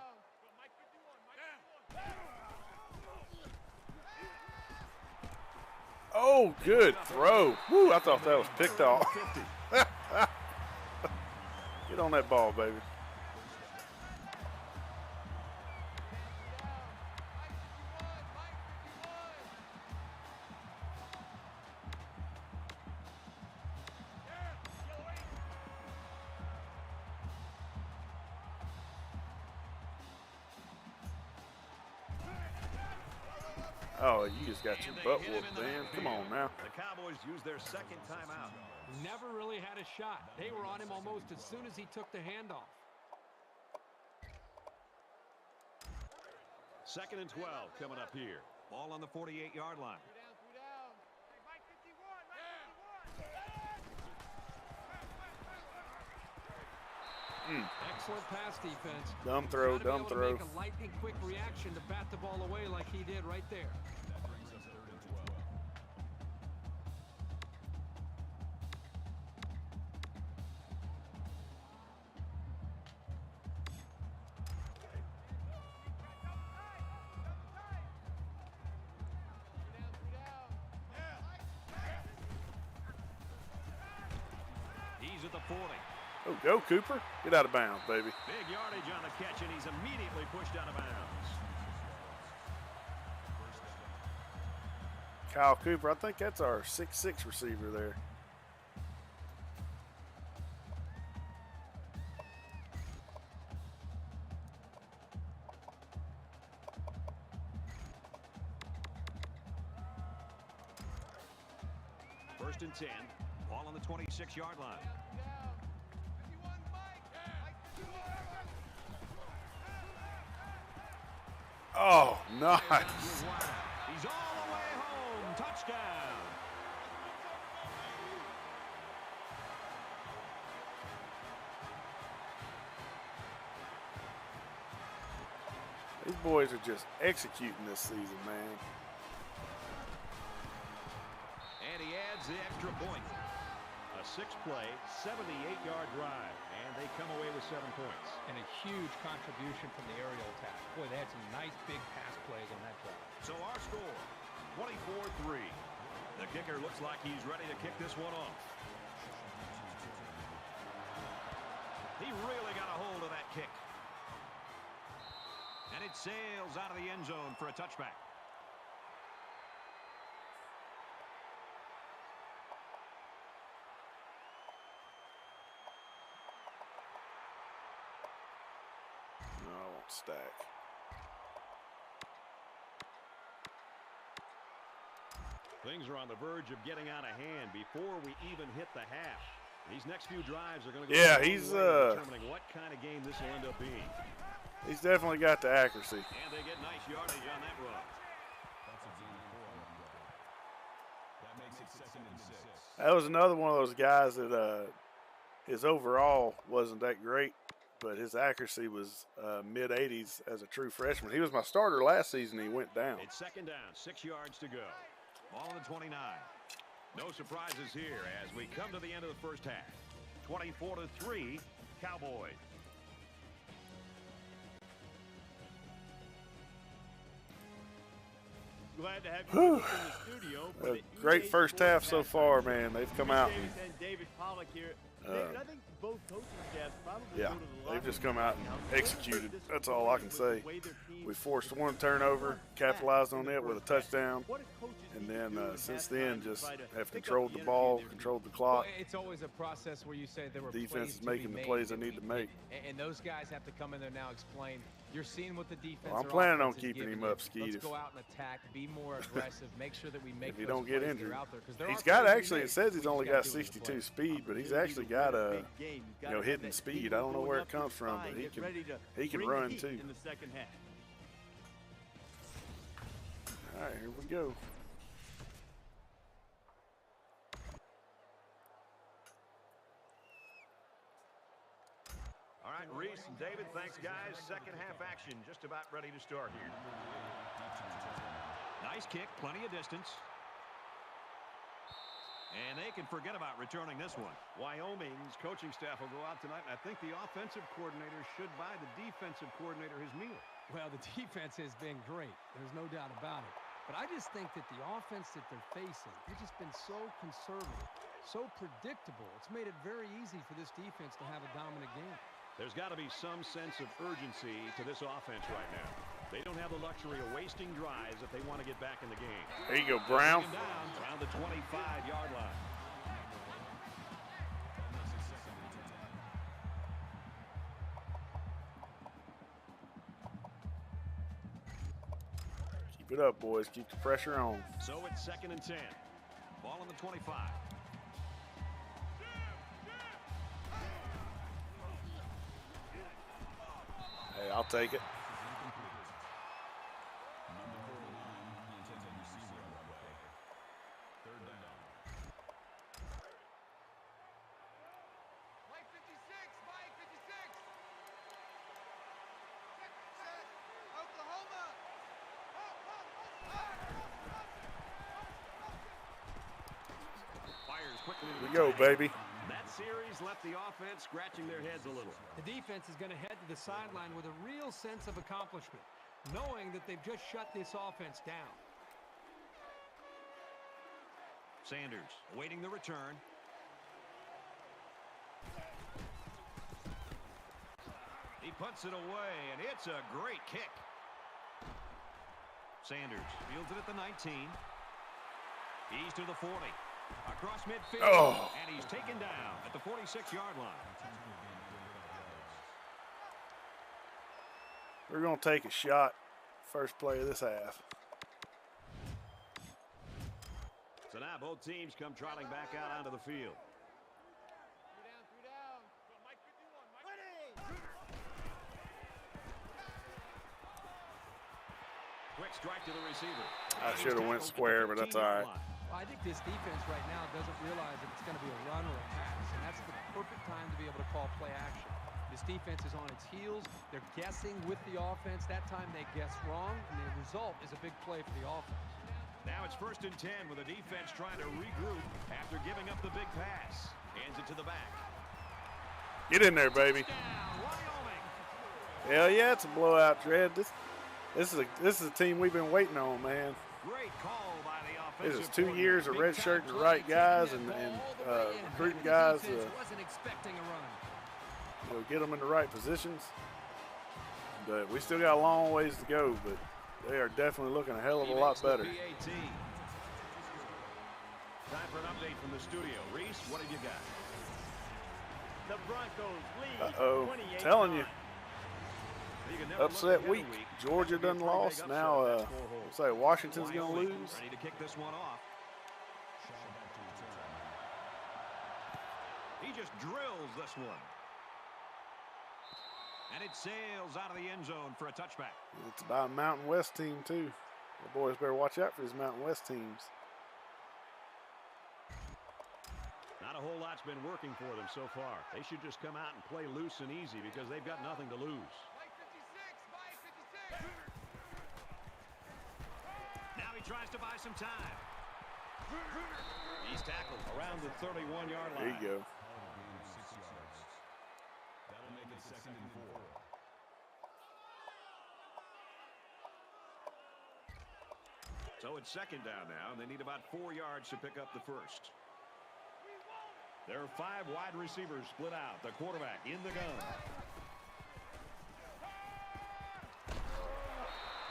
[SPEAKER 3] Oh, good throw. Woo, I thought that was picked off. Get on that ball, baby. Oh, you just got your butt whooped, man. Come on now.
[SPEAKER 5] The Cowboys use their second timeout.
[SPEAKER 8] Never really had a shot. They were on him almost as soon as he took the handoff.
[SPEAKER 5] Second and 12 coming up here. Ball on the 48-yard line.
[SPEAKER 8] Excellent pass defense.
[SPEAKER 3] Dumb throw,
[SPEAKER 8] Gotta be
[SPEAKER 3] dumb
[SPEAKER 8] able to
[SPEAKER 3] throw.
[SPEAKER 8] make a lightning quick reaction to bat the ball away like he did right there.
[SPEAKER 5] He's at the 40.
[SPEAKER 3] Oh, go Cooper. Get out of bounds, baby.
[SPEAKER 5] Big yardage on the catch, and he's immediately pushed out of bounds.
[SPEAKER 3] Kyle Cooper, I think that's our 6'6" receiver there.
[SPEAKER 5] First and 10. Ball on the 26-yard line.
[SPEAKER 3] Oh, nice.
[SPEAKER 5] He's all the way home. Touchdown.
[SPEAKER 3] These boys are just executing this season, man.
[SPEAKER 5] And he adds the extra point. A 6-play, 78-yard drive, and they come away with 7 points.
[SPEAKER 6] And a huge contribution from the aerial attack. Boy, they had some nice big pass plays on that drive.
[SPEAKER 5] So our score, 24-3. The kicker looks like he's ready to kick this one off. He really got a hold of that kick. And it sails out of the end zone for a touchback.
[SPEAKER 3] No, I won't stack.
[SPEAKER 5] Things are on the verge of getting out of hand before we even hit the half. These next few drives are going to go
[SPEAKER 3] Yeah,
[SPEAKER 5] a long
[SPEAKER 3] he's,
[SPEAKER 5] way in determining what kind of game this will end up being.
[SPEAKER 3] He's definitely got the accuracy.
[SPEAKER 5] And they get nice yardage on that run.
[SPEAKER 7] That's a gain of 4 on the yard. That makes it 2nd and 6.
[SPEAKER 3] That was another one of those guys that his overall wasn't that great, but his accuracy was mid-80s as a true freshman. He was my starter last season. He went down.
[SPEAKER 5] It's second down, 6 yards to go. Ball on the 29. No surprises here as we come to the end of the first half. 24-3, Cowboys.
[SPEAKER 4] Glad to have you with us in the studio. for
[SPEAKER 3] A
[SPEAKER 4] the
[SPEAKER 3] great
[SPEAKER 4] EA
[SPEAKER 3] first
[SPEAKER 4] Sports
[SPEAKER 3] half so
[SPEAKER 4] halftime
[SPEAKER 3] far,
[SPEAKER 4] show.
[SPEAKER 3] man. They've come
[SPEAKER 4] Chris
[SPEAKER 3] out
[SPEAKER 4] Davis
[SPEAKER 3] and
[SPEAKER 4] and David Pollock here. David, I think both coaching staffs probably
[SPEAKER 3] yeah,
[SPEAKER 4] go to the
[SPEAKER 3] they've
[SPEAKER 4] locker
[SPEAKER 3] just
[SPEAKER 4] room
[SPEAKER 3] come out
[SPEAKER 4] right
[SPEAKER 3] and
[SPEAKER 4] now
[SPEAKER 3] executed.
[SPEAKER 4] very
[SPEAKER 3] That's all I can
[SPEAKER 4] disappointed
[SPEAKER 3] say.
[SPEAKER 4] with the way their team
[SPEAKER 3] We forced one turnover, capitalized on it with a touchdown,
[SPEAKER 4] What do coaches
[SPEAKER 3] and
[SPEAKER 4] need to
[SPEAKER 3] then
[SPEAKER 4] do at
[SPEAKER 3] since
[SPEAKER 4] halftime
[SPEAKER 3] then
[SPEAKER 4] to
[SPEAKER 3] just
[SPEAKER 4] try to
[SPEAKER 3] have
[SPEAKER 4] pick up
[SPEAKER 3] controlled the
[SPEAKER 4] energy
[SPEAKER 3] ball,
[SPEAKER 4] in their
[SPEAKER 3] controlled the
[SPEAKER 6] Well,
[SPEAKER 3] clock.
[SPEAKER 6] it's always a process where you say there were
[SPEAKER 3] Defense
[SPEAKER 6] plays
[SPEAKER 3] is
[SPEAKER 6] to
[SPEAKER 3] making
[SPEAKER 6] be
[SPEAKER 3] the
[SPEAKER 6] made
[SPEAKER 3] plays they
[SPEAKER 6] that
[SPEAKER 3] need to
[SPEAKER 6] we
[SPEAKER 3] make.
[SPEAKER 6] didn't. And those guys have to come in there now explain. You're seeing what the defense.
[SPEAKER 3] Well, I'm
[SPEAKER 6] or
[SPEAKER 3] planning on
[SPEAKER 6] offense is
[SPEAKER 3] keeping
[SPEAKER 6] giving
[SPEAKER 3] him
[SPEAKER 6] you.
[SPEAKER 3] up, Skeet.
[SPEAKER 6] Let's go out and attack. Be more aggressive. Make sure that we make.
[SPEAKER 3] If he
[SPEAKER 6] those
[SPEAKER 3] don't get
[SPEAKER 6] plays that are
[SPEAKER 3] injured,
[SPEAKER 6] out there, 'cause there
[SPEAKER 3] he's
[SPEAKER 6] are
[SPEAKER 3] got
[SPEAKER 6] plays to be
[SPEAKER 3] actually.
[SPEAKER 6] made.
[SPEAKER 3] It says
[SPEAKER 6] We
[SPEAKER 3] he's
[SPEAKER 6] just
[SPEAKER 3] only
[SPEAKER 6] gotta
[SPEAKER 3] got
[SPEAKER 6] do it in the
[SPEAKER 3] 62
[SPEAKER 6] play.
[SPEAKER 3] speed, but he's actually got hitting speed. I don't know where it comes from, but he can run too.
[SPEAKER 4] in the second half.
[SPEAKER 3] All right, here we go.
[SPEAKER 5] All right, Reese and David, thanks, guys. Second half action just about ready to start here. Nice kick, plenty of distance. And they can forget about returning this one.
[SPEAKER 7] Wyoming's coaching staff will go out tonight, and I think the offensive coordinator should buy the defensive coordinator his meal.
[SPEAKER 6] Well, the defense has been great. There's no doubt about it. But I just think that the offense that they're facing, they've just been so conservative, so predictable. It's made it very easy for this defense to have a dominant game.
[SPEAKER 5] There's got to be some sense of urgency to this offense right now. They don't have the luxury of wasting drives if they want to get back in the game.
[SPEAKER 3] There you go, Brown.
[SPEAKER 5] Down around the 25-yard line.
[SPEAKER 3] Keep it up, boys. Keep the pressure on.
[SPEAKER 5] So it's 2nd and 10. Ball on the 25.
[SPEAKER 3] Hey, I'll take it. Here we go, baby.
[SPEAKER 5] That series left the offense scratching their heads a little.
[SPEAKER 6] The defense is going to head to the sideline with a real sense of accomplishment, knowing that they've just shut this offense down.
[SPEAKER 5] Sanders awaiting the return. He puts it away, and it's a great kick. Sanders fields it at the 19. He's to the 40. Across midfield, and he's taken down at the 46-yard line.
[SPEAKER 3] We're going to take a shot. First play of this half.
[SPEAKER 5] So now both teams come trotting back out onto the field. Quick strike to the receiver.
[SPEAKER 3] I should have went square, but that's all right.
[SPEAKER 6] I think this defense right now doesn't realize if it's going to be a run or a pass, and that's the perfect time to be able to call play action. This defense is on its heels. They're guessing with the offense. That time they guess wrong, and the result is a big play for the offense.
[SPEAKER 5] Now it's 1st and 10 with the defense trying to regroup after giving up the big pass. Hands it to the back.
[SPEAKER 3] Get in there, baby. Hell yeah, it's a blowout, Dredd. This is a team we've been waiting on, man.
[SPEAKER 5] Great call by the offensive.
[SPEAKER 3] This is 2 years of redshirting the right guys and recruiting guys to get them in the right positions. But we still got a long ways to go, but they are definitely looking a hell of a lot better.
[SPEAKER 5] Time for an update from the studio. Reese, what have you got?
[SPEAKER 4] The Broncos lead.
[SPEAKER 3] Uh-oh.
[SPEAKER 4] 28-9.
[SPEAKER 3] Telling you. Upset week. Georgia done lost. Now, looks like Washington's going to lose.
[SPEAKER 5] Ready to kick this one off. He just drills this one. And it sails out of the end zone for a touchback.
[SPEAKER 3] It's about a Mountain West team, too. The boys better watch out for these Mountain West teams.
[SPEAKER 5] Not a whole lot's been working for them so far. They should just come out and play loose and easy because they've got nothing to lose. Now he tries to buy some time. He's tackled around the 31-yard line.
[SPEAKER 3] There you go.
[SPEAKER 7] That'll make it 2nd and 4.
[SPEAKER 5] So it's 2nd down now, and they need about 4 yards to pick up the first. There are 5 wide receivers split out. The quarterback in the gun.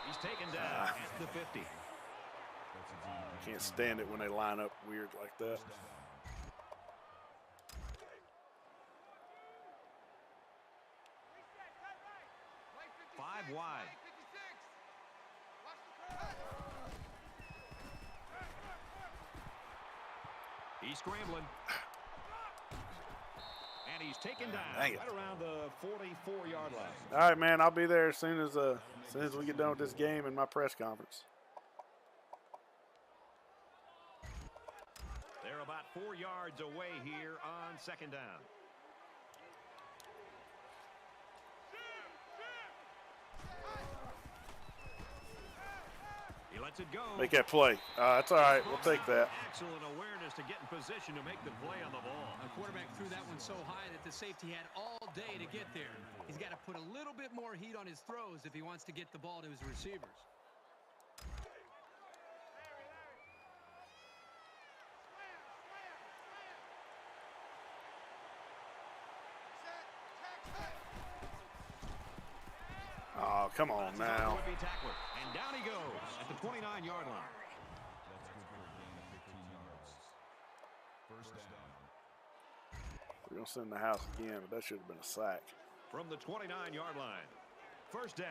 [SPEAKER 5] He's taken down at the 50.
[SPEAKER 3] Can't stand it when they line up weird like that.
[SPEAKER 5] Five wide. He's scrambling. And he's taken down right around the 44-yard line.
[SPEAKER 3] All right, man. I'll be there as soon as we get done with this game and my press conference.
[SPEAKER 5] They're about 4 yards away here on 2nd down. He
[SPEAKER 7] Lets it go.
[SPEAKER 3] Make that play. That's all right. We'll take that.
[SPEAKER 7] Excellent awareness to get in position to make the play on the ball.
[SPEAKER 6] The quarterback threw that one so high that the safety had all day to get there. He's got to put a little bit more heat on his throws if he wants to get the ball to his receivers.
[SPEAKER 3] Oh, come on now.
[SPEAKER 7] And down he goes at the 29-yard line.
[SPEAKER 3] We're going to send the house again, but that should have been a sack.
[SPEAKER 7] From the 29-yard line. First down.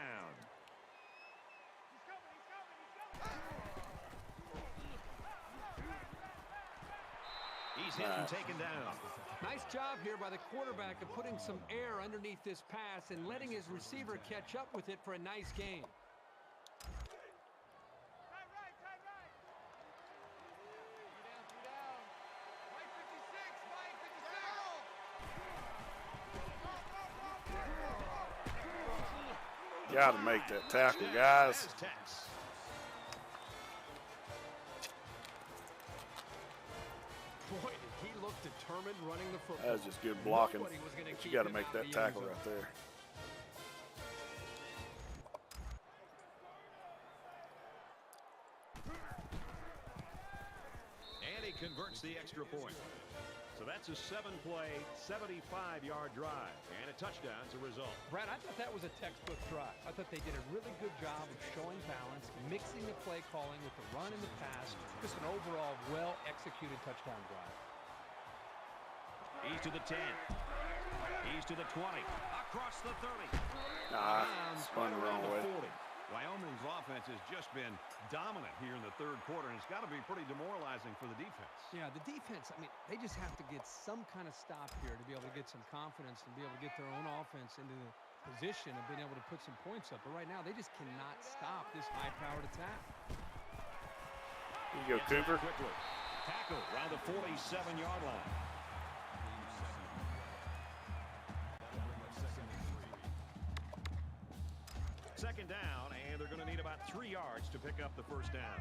[SPEAKER 7] He's hit and taken down.
[SPEAKER 6] Nice job here by the quarterback of putting some air underneath this pass and letting his receiver catch up with it for a nice gain.
[SPEAKER 3] Got to make that tackle, guys.
[SPEAKER 6] Boy, did he look determined running the football.
[SPEAKER 3] That was just good blocking.
[SPEAKER 6] Nobody was gonna
[SPEAKER 3] But you
[SPEAKER 6] keep
[SPEAKER 3] got to
[SPEAKER 6] him
[SPEAKER 3] make
[SPEAKER 6] out
[SPEAKER 3] that
[SPEAKER 6] of the
[SPEAKER 3] tackle
[SPEAKER 6] end
[SPEAKER 3] right
[SPEAKER 6] zone.
[SPEAKER 3] there.
[SPEAKER 7] And he converts the extra point. So that's a 7-play, 75-yard drive. And a touchdown as a result.
[SPEAKER 6] Brad, I thought that was a textbook drive. I thought they did a really good job of showing balance, mixing the play calling with the run and the pass. Just an overall well-executed touchdown drive.
[SPEAKER 7] He's to the 10. He's to the 20. Across the 30.
[SPEAKER 3] Nah, spun the wrong way.
[SPEAKER 7] 40. Wyoming's offense has just been dominant here in the third quarter, and it's got to be pretty demoralizing for the defense.
[SPEAKER 6] Yeah, the defense, I mean, they just have to get some kind of stop here to be able to get some confidence and be able to get their own offense into the position of being able to put some points up. But right now, they just cannot stop this high-powered attack.
[SPEAKER 3] You go, Cooper.
[SPEAKER 7] Quickly. Tackle around the 47-yard line. Second down, and they're going to need about 3 yards to pick up the first down.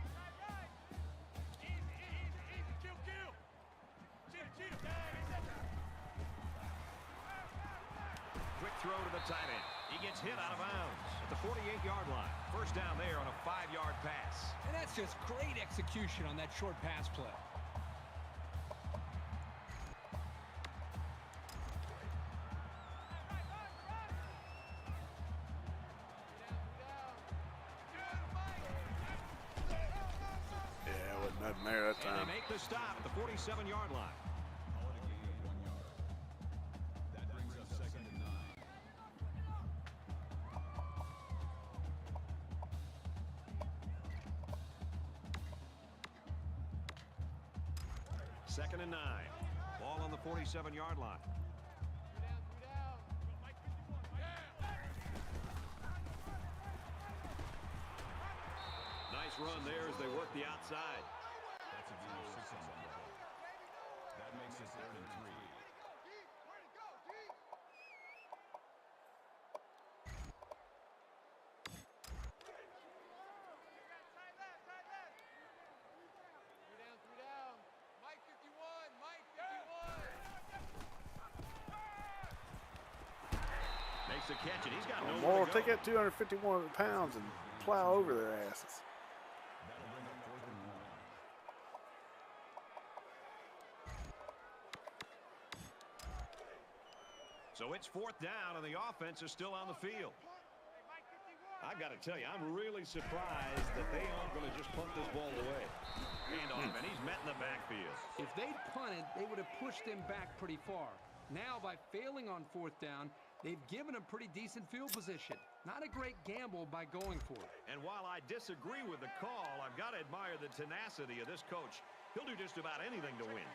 [SPEAKER 7] Quick throw to the tight end. He gets hit out of bounds at the 48-yard line. First down there on a 5-yard pass.
[SPEAKER 6] And that's just great execution on that short pass play.
[SPEAKER 3] Nothing there that time.
[SPEAKER 7] And they make the stop at the 47-yard line.
[SPEAKER 10] That brings us second and 9.
[SPEAKER 7] Second and 9. Ball on the 47-yard line. Nice run there as they work the outside.
[SPEAKER 10] That's a gain of 6 on the play. That makes it 3rd and 3.
[SPEAKER 7] Makes the catch, and he's got nowhere
[SPEAKER 3] Moore,
[SPEAKER 7] to go.
[SPEAKER 3] take that 251 pounds and plow over their asses.
[SPEAKER 10] That'll bring up 4th and 1.
[SPEAKER 7] So it's 4th down, and the offense is still on the field. I got to tell you, I'm really surprised that they aren't going to just punt this ball away. Hand off, and he's met in the backfield.
[SPEAKER 6] If they'd punted, they would have pushed them back pretty far. Now, by failing on 4th down, they've given them pretty decent field position. Not a great gamble by going for it.
[SPEAKER 7] And while I disagree with the call, I've got to admire the tenacity of this coach. He'll do just about anything to win.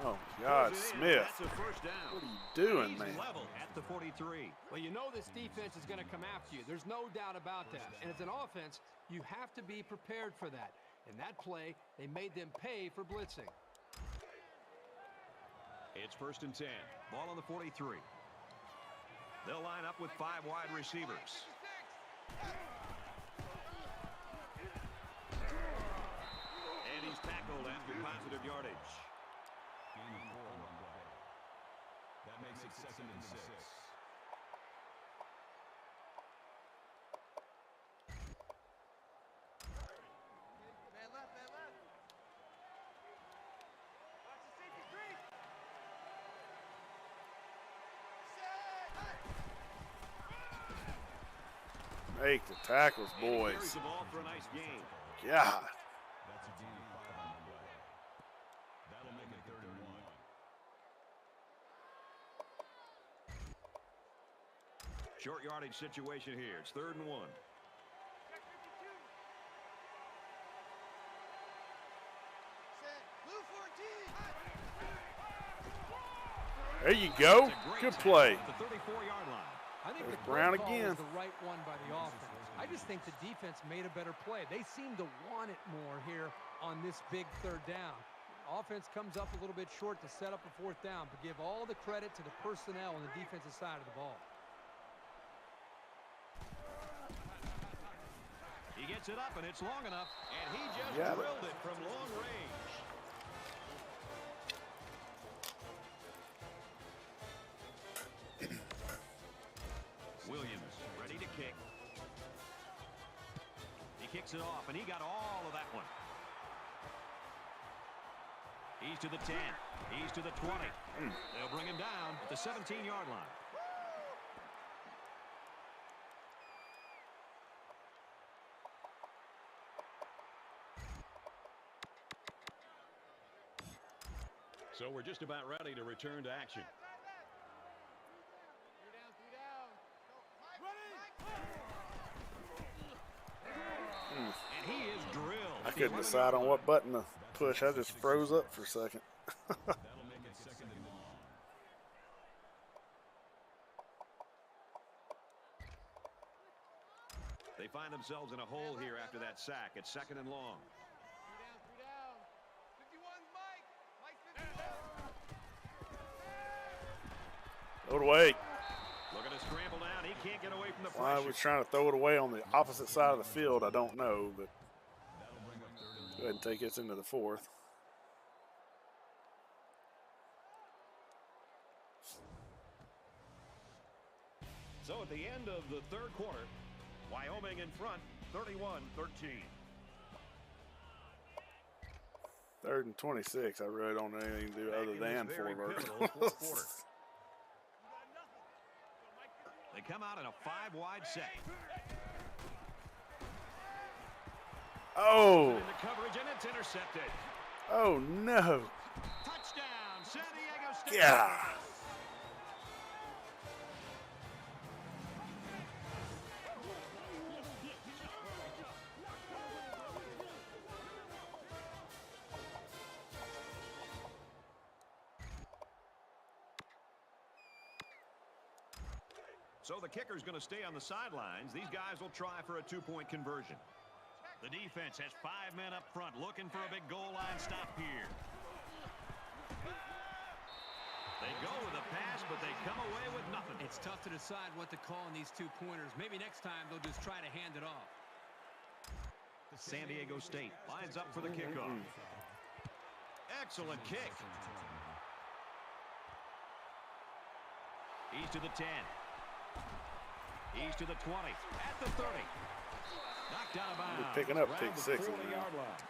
[SPEAKER 3] Oh, my God, Smith.
[SPEAKER 7] That's a first down.
[SPEAKER 3] What are you doing,
[SPEAKER 7] He's
[SPEAKER 3] man?
[SPEAKER 7] level at the 43.
[SPEAKER 6] Well, you know this defense is going to come after you. There's no doubt about that. And as an offense, you have to be prepared for that. In that play, they made them pay for blitzing.
[SPEAKER 7] It's 1st and 10. Ball on the 43. They'll line up with 5 wide receivers. And he's tackled after positive yardage.
[SPEAKER 10] Gain of 4 on the play. That makes it 2nd and 6.
[SPEAKER 3] Make the tackles,
[SPEAKER 7] And he carries
[SPEAKER 3] boys.
[SPEAKER 7] the ball for a nice gain.
[SPEAKER 3] God.
[SPEAKER 10] That's a gain of 5 on the play. That'll make it 3rd and 1.
[SPEAKER 7] Short yardage situation here. It's 3rd and 1.
[SPEAKER 3] There you go.
[SPEAKER 7] It's a great
[SPEAKER 3] Good
[SPEAKER 7] tackle
[SPEAKER 3] play.
[SPEAKER 7] at the 34-yard line.
[SPEAKER 6] I think
[SPEAKER 3] There's
[SPEAKER 6] the
[SPEAKER 3] Brown
[SPEAKER 6] play call
[SPEAKER 3] again.
[SPEAKER 6] was the right one by the offense. I just think the defense made a better play. They seem to want it more here on this big 3rd down. Offense comes up a little bit short to set up a 4th down, but give all the credit to the personnel on the defensive side of the ball.
[SPEAKER 7] He gets it up, and it's long enough, and he just
[SPEAKER 3] Got it.
[SPEAKER 7] drilled it from long range. Williams ready to kick. He kicks it off, and he got all of that one. He's to the 10. He's to the 20. They'll bring him down at the 17-yard line. So we're just about ready to return to action. And he is drilled.
[SPEAKER 3] I couldn't decide on what button to push. I just froze up for a second.
[SPEAKER 10] That'll make it 2nd and 1.
[SPEAKER 7] They find themselves in a hole here after that sack. It's 2nd and long.
[SPEAKER 3] Throw it away.
[SPEAKER 7] Looking to scramble down. He can't get away from the
[SPEAKER 3] Why I
[SPEAKER 7] pressure.
[SPEAKER 3] was trying to throw it away on the opposite side of the field, I don't know, but
[SPEAKER 10] That'll bring up 3rd and
[SPEAKER 3] go ahead and take us into the 4th.
[SPEAKER 7] So at the end of the 3rd quarter, Wyoming in front, 31-13.
[SPEAKER 3] 3rd and 26. I really don't know anything to do other
[SPEAKER 7] Back in
[SPEAKER 3] than
[SPEAKER 7] this very
[SPEAKER 3] 4
[SPEAKER 7] pivotal
[SPEAKER 3] verticals.
[SPEAKER 7] 4th quarter. They come out in a 5-wide set.
[SPEAKER 3] Oh,
[SPEAKER 7] In the coverage, and it's intercepted.
[SPEAKER 3] oh no.
[SPEAKER 7] Touchdown, San Diego State.
[SPEAKER 3] Yeah.
[SPEAKER 7] So the kicker's going to stay on the sidelines. These guys will try for a 2-point conversion. The defense has 5 men up front looking for a big goal line stop here. They go with a pass, but they come away with nothing.
[SPEAKER 6] It's tough to decide what to call on these 2-pointers. Maybe next time they'll just try to hand it off.
[SPEAKER 7] San Diego State lines up for the kickoff. Excellent kick. He's to the 10. He's to the 20. At the 30. Knocked out of bounds.
[SPEAKER 3] We're picking up
[SPEAKER 7] Around
[SPEAKER 3] pick
[SPEAKER 7] the
[SPEAKER 3] 6 in
[SPEAKER 7] 40-yard
[SPEAKER 3] there.
[SPEAKER 7] line.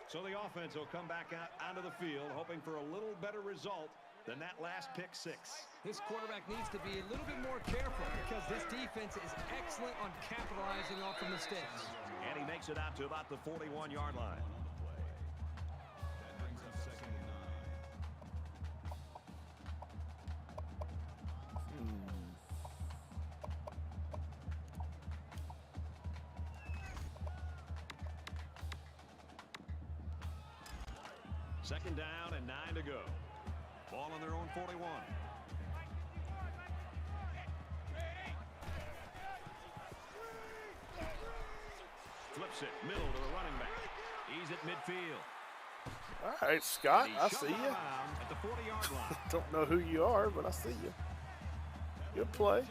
[SPEAKER 7] So the offense will come back out onto the field, hoping for a little better result than that last pick 6.
[SPEAKER 6] This quarterback needs to be a little bit more careful because this defense is excellent on capitalizing off the mistakes.
[SPEAKER 7] And he makes it out to about the 41-yard line.
[SPEAKER 10] on the play. That brings up 2nd and 9.
[SPEAKER 7] Second down and 9 to go. Ball on their own 41. Flips it, middle to the running back. He's at midfield.
[SPEAKER 3] All right, Scott,
[SPEAKER 7] And
[SPEAKER 3] I
[SPEAKER 7] he's
[SPEAKER 3] see
[SPEAKER 7] shoved out
[SPEAKER 3] you.
[SPEAKER 7] of bounds at the 40-yard line.
[SPEAKER 3] Don't know who you are, but I see you. Good play.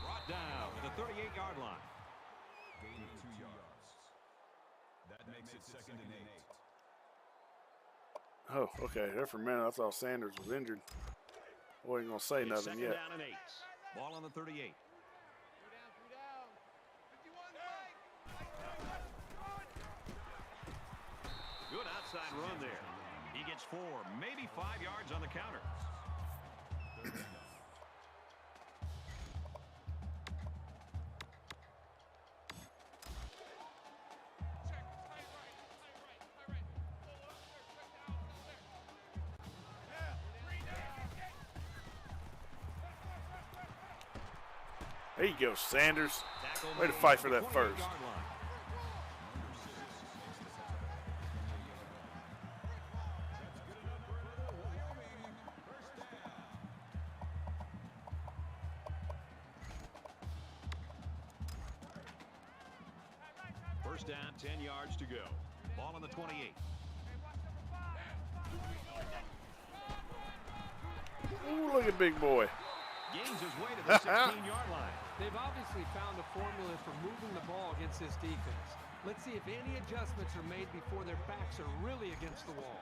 [SPEAKER 7] Brought down to the 38-yard line.
[SPEAKER 10] Gain of 2 yards. That makes it 2nd and 8.
[SPEAKER 3] Oh, okay. There for a minute, I thought Sanders was injured. I wasn't going to say
[SPEAKER 7] It's
[SPEAKER 3] nothing
[SPEAKER 7] 2nd
[SPEAKER 3] yet.
[SPEAKER 7] down and 8. Ball on the 38. Good outside run there. He gets 4, maybe 5 yards on the counter.
[SPEAKER 3] There you go, Sanders.
[SPEAKER 7] Tackle
[SPEAKER 3] Way to
[SPEAKER 7] made
[SPEAKER 3] fight
[SPEAKER 7] at
[SPEAKER 3] for
[SPEAKER 7] the
[SPEAKER 3] that first.
[SPEAKER 7] 28-yard line. First down, 10 yards to go. Ball on the 28.
[SPEAKER 3] Ooh, look at big boy.
[SPEAKER 7] Gains his way to the 16-yard line.
[SPEAKER 6] They've obviously found a formula for moving the ball against this defense. Let's see if any adjustments are made before their backs are really against the wall.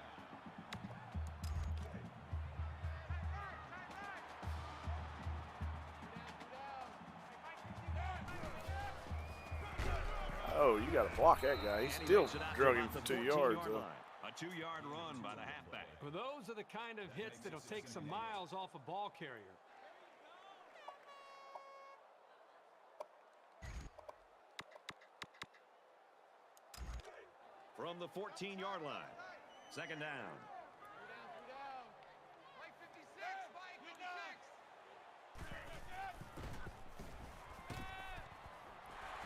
[SPEAKER 3] Oh, you got to block that guy. He
[SPEAKER 7] And he
[SPEAKER 3] still
[SPEAKER 7] makes it out to
[SPEAKER 3] drug him
[SPEAKER 7] about
[SPEAKER 3] for
[SPEAKER 7] the
[SPEAKER 3] 2 yards.
[SPEAKER 7] 14-yard line. A 2-yard run by the halfback.
[SPEAKER 6] Well, those are the kind of hits that'll take some miles off a ball carrier.
[SPEAKER 7] From the 14-yard line. 2nd down.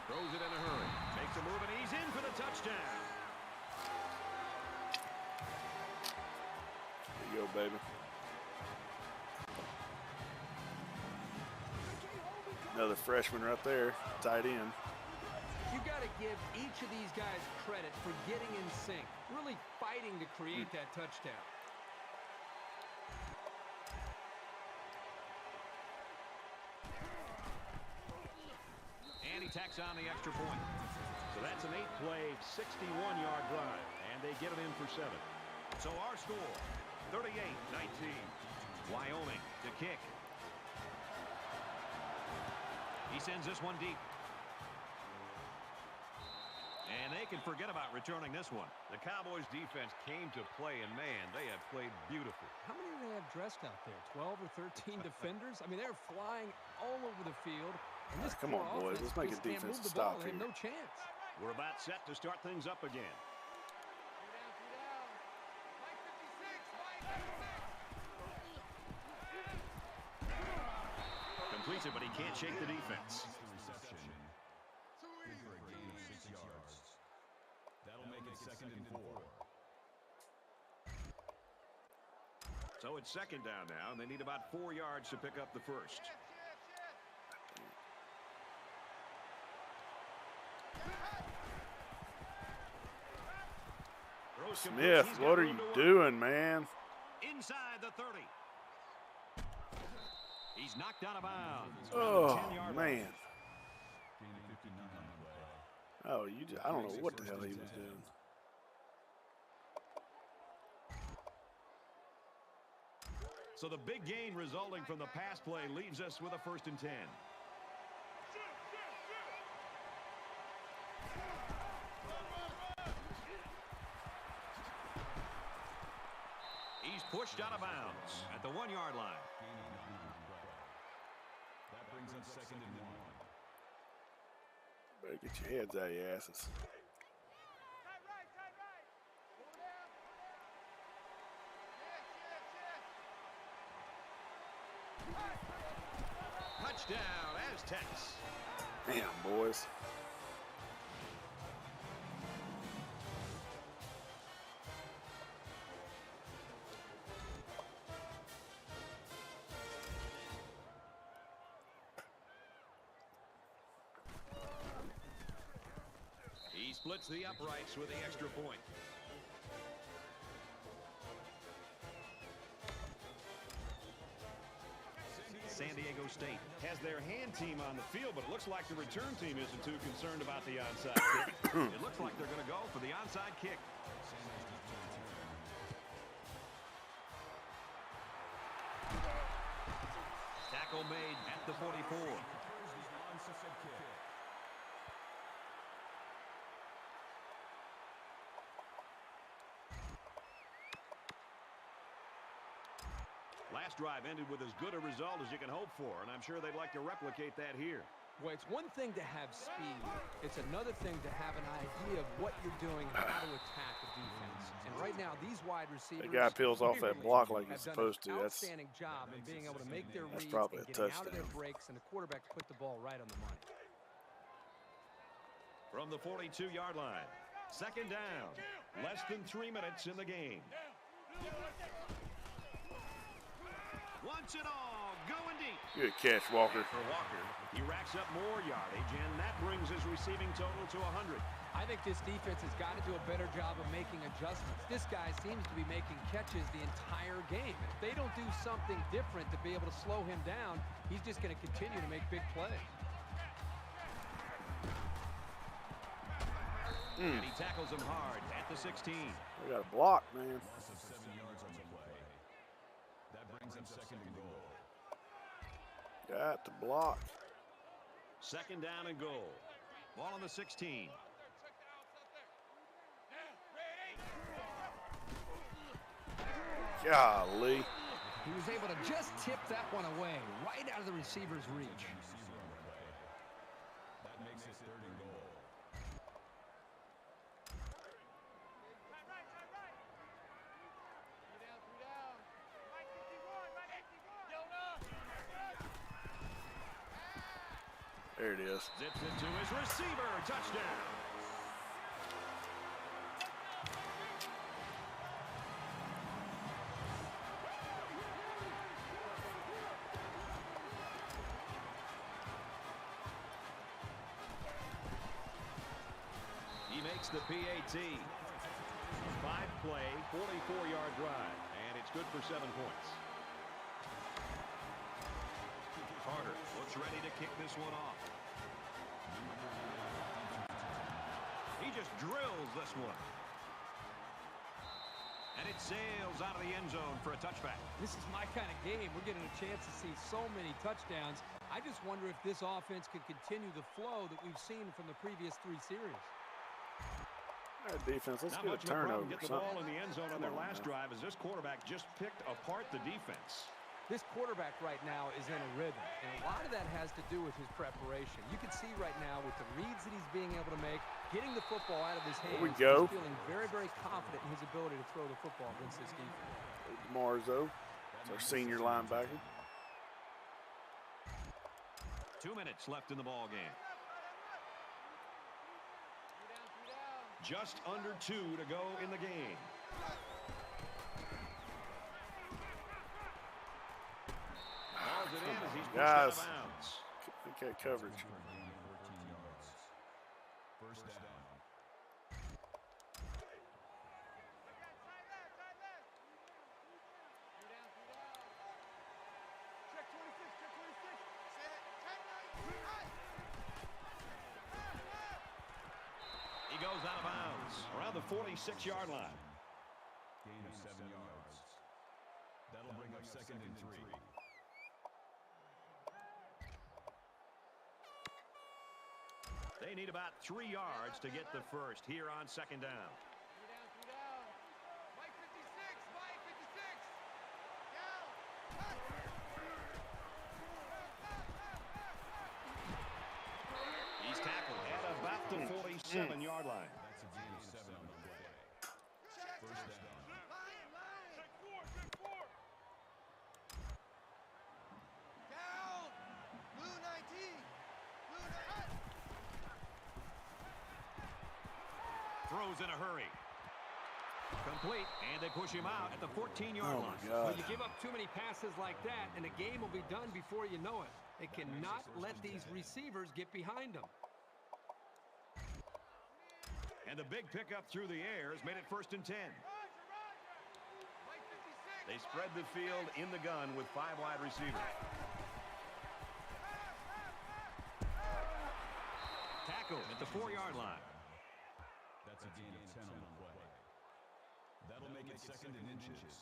[SPEAKER 7] Throws it in a hurry. Makes a move, and he's in for the touchdown.
[SPEAKER 3] There you go, baby. Another freshman right there, tight end.
[SPEAKER 6] You got to give each of these guys credit for getting in sync, really fighting to create that touchdown.
[SPEAKER 7] And he tacks on the extra point. So that's an 8-play, 61-yard drive, and they get it in for 7. So our score, 38-19. Wyoming to kick. He sends this one deep. And they can forget about returning this one. The Cowboys defense came to play, and man, they have played beautifully.
[SPEAKER 6] How many do they have dressed out there? 12 or 13 defenders? I mean, they're flying all over the field. And this
[SPEAKER 3] Come on,
[SPEAKER 6] poor
[SPEAKER 3] boys.
[SPEAKER 6] offense
[SPEAKER 3] Let's make a
[SPEAKER 6] just can't
[SPEAKER 3] defense
[SPEAKER 6] move the
[SPEAKER 3] stop
[SPEAKER 6] ball. They have
[SPEAKER 3] here.
[SPEAKER 6] no chance.
[SPEAKER 7] We're about set to start things up again. Completes it, but he can't shake the defense.
[SPEAKER 10] Reception. Good for a gain of 6 yards. That'll make it 2nd and 4.
[SPEAKER 7] So it's 2nd down now, and they need about 4 yards to pick up the first.
[SPEAKER 3] Smith, what are you doing, man?
[SPEAKER 7] Inside the 30. He's knocked out of bounds.
[SPEAKER 3] Oh,
[SPEAKER 7] 10-yard
[SPEAKER 3] man.
[SPEAKER 10] Gain of 59 on the play.
[SPEAKER 3] Oh, I don't know what the hell he was doing.
[SPEAKER 7] So the big gain resulting from the pass play leaves us with a 1st and 10. He's pushed out of bounds at the 1-yard line.
[SPEAKER 10] Gain of 9 on the play. That brings up 2nd and 1.
[SPEAKER 3] Better get your heads out of your asses.
[SPEAKER 7] Touchdown, Aztecs.
[SPEAKER 3] Damn, boys.
[SPEAKER 7] He splits the uprights with the extra point. San Diego State has their hand team on the field, but it looks like the return team isn't too concerned about the onside kick. It looks like they're going to go for the onside kick. Tackle made at the 44. Last drive ended with as good a result as you can hope for, and I'm sure they'd like to replicate that here.
[SPEAKER 6] Well, it's one thing to have speed. It's another thing to have an idea of what you're doing and how to attack a defense. And right now, these wide receivers...
[SPEAKER 3] The guy peels off that block like he's supposed to.
[SPEAKER 6] That's an outstanding job in being able to make their reads
[SPEAKER 3] probably
[SPEAKER 6] and
[SPEAKER 3] a
[SPEAKER 6] getting out of their
[SPEAKER 3] touchdown.
[SPEAKER 6] breaks, and the quarterback put the ball right on the money.
[SPEAKER 7] From the 42-yard line, second down, less than 3 minutes in the game. Wants it all, going deep.
[SPEAKER 3] Good catch, Walker.
[SPEAKER 7] For Walker, he racks up more yardage, and that brings his receiving total to 100.
[SPEAKER 6] I think this defense has got to do a better job of making adjustments. This guy seems to be making catches the entire game. If they don't do something different to be able to slow him down, he's just going to continue to make big plays.
[SPEAKER 7] And he tackles him hard at the 16.
[SPEAKER 3] We got a block, man.
[SPEAKER 10] Loss of 7 yards on the play. That brings up second and goal.
[SPEAKER 3] Got to block.
[SPEAKER 7] Second down and goal. Ball on the 16.
[SPEAKER 3] Golly.
[SPEAKER 6] He was able to just tip that one away, right out of the receiver's reach.
[SPEAKER 10] That makes it third and goal.
[SPEAKER 3] There it is.
[SPEAKER 7] Zips it to his receiver. Touchdown. He makes the PAT. 5-play, 44-yard drive, and it's good for 7 points. Carter looks ready to kick this one off. He just drills this one. And it sails out of the end zone for a touchback.
[SPEAKER 6] This is my kind of game. We're getting a chance to see so many touchdowns. I just wonder if this offense could continue the flow that we've seen from the previous 3 series.
[SPEAKER 3] All right, defense, let's
[SPEAKER 7] Not
[SPEAKER 3] get a
[SPEAKER 7] much of a problem
[SPEAKER 3] turnover.
[SPEAKER 7] getting the ball in the end zone on their last drive as this quarterback just picked apart the defense.
[SPEAKER 6] This quarterback right now is in a rhythm, and a lot of that has to do with his preparation. You can see right now with the reads that he's being able to make, getting the football out of his hands,
[SPEAKER 3] we go.
[SPEAKER 6] he's feeling very, very confident in his ability to throw the football against this defense.
[SPEAKER 3] Marzo, it's our senior linebacker.
[SPEAKER 7] 2 minutes left in the ball game. Just under 2 to go in the game. Hauls it in as he's pushed out of
[SPEAKER 3] Guys.
[SPEAKER 7] bounds.
[SPEAKER 3] Okay, coverage.
[SPEAKER 10] Gain of 14 yards. First down.
[SPEAKER 7] He goes out of bounds around the 46-yard line.
[SPEAKER 10] Gain of 7 yards. That'll bring up second and 3.
[SPEAKER 7] They need about 3 yards to get the first here on second down. He's tackled at about the 47-yard line.
[SPEAKER 10] That's a gain of 7 on the play. First down.
[SPEAKER 7] Throws in a hurry. Complete, and they push him out at the 14-yard line.
[SPEAKER 3] God.
[SPEAKER 6] Well, you give up too many passes like that, and the game will be done before you know it. They cannot let these receivers get behind them.
[SPEAKER 7] And the big pickup through the air has made it 1st and 10. They spread the field in the gun with 5 wide receivers. Tackled at the 4-yard line.
[SPEAKER 10] That's a gain of 10 on the play. That'll make it 2nd and inches.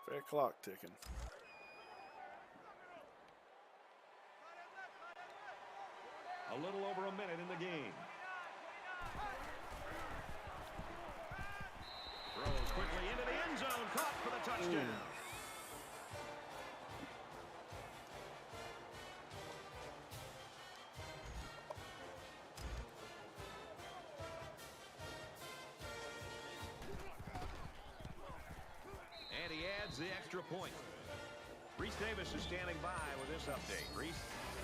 [SPEAKER 3] Fair clock ticking.
[SPEAKER 7] A little over a minute in the game. Throws quickly into the end zone. Caught for the touchdown. And he adds the extra point. Reese Davis is standing by with this update. Reese?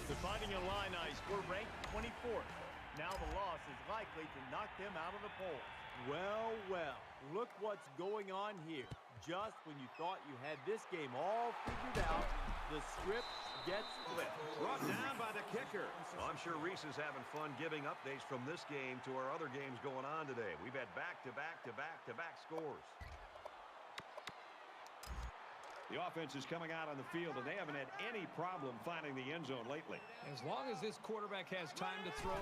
[SPEAKER 4] The Fighting Illini were ranked 24th. Now the loss is likely to knock them out of the polls. Well, well, look what's going on here. Just when you thought you had this game all figured out, the script gets flipped.
[SPEAKER 7] Brought down by the kicker. Well, I'm sure Reese is having fun giving updates from this game to our other games going on today. We've had back-to-back scores. The offense is coming out on the field, and they haven't had any problem finding the end zone lately.
[SPEAKER 6] As long as this quarterback has time to throw,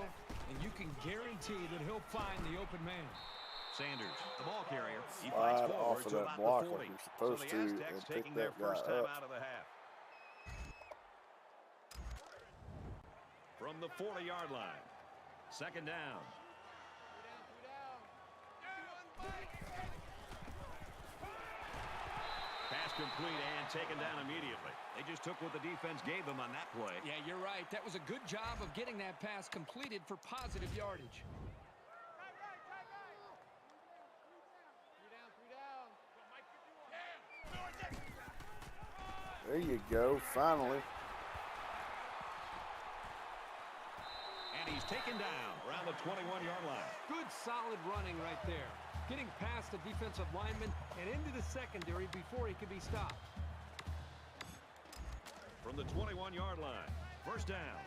[SPEAKER 6] and you can guarantee that he'll find the open man.
[SPEAKER 7] Sanders, the ball carrier. He
[SPEAKER 3] Slide
[SPEAKER 7] fights forward
[SPEAKER 3] off of
[SPEAKER 7] to
[SPEAKER 3] that
[SPEAKER 7] about
[SPEAKER 3] block
[SPEAKER 7] the 40.
[SPEAKER 3] like you're
[SPEAKER 7] So
[SPEAKER 3] supposed
[SPEAKER 7] the
[SPEAKER 3] to
[SPEAKER 7] Aztecs
[SPEAKER 3] and pick
[SPEAKER 7] taking their
[SPEAKER 3] that guy
[SPEAKER 7] first time
[SPEAKER 3] up.
[SPEAKER 7] out of the half. From the 40-yard line. 2nd down. Pass complete and taken down immediately. They just took what the defense gave them on that play.
[SPEAKER 6] Yeah, you're right. That was a good job of getting that pass completed for positive yardage.
[SPEAKER 3] There you go, finally.
[SPEAKER 7] And he's taken down around the 21-yard line.
[SPEAKER 6] Good, solid running right there. Getting past the defensive lineman and into the secondary before he could be stopped.
[SPEAKER 7] From the 21-yard line. 1st down.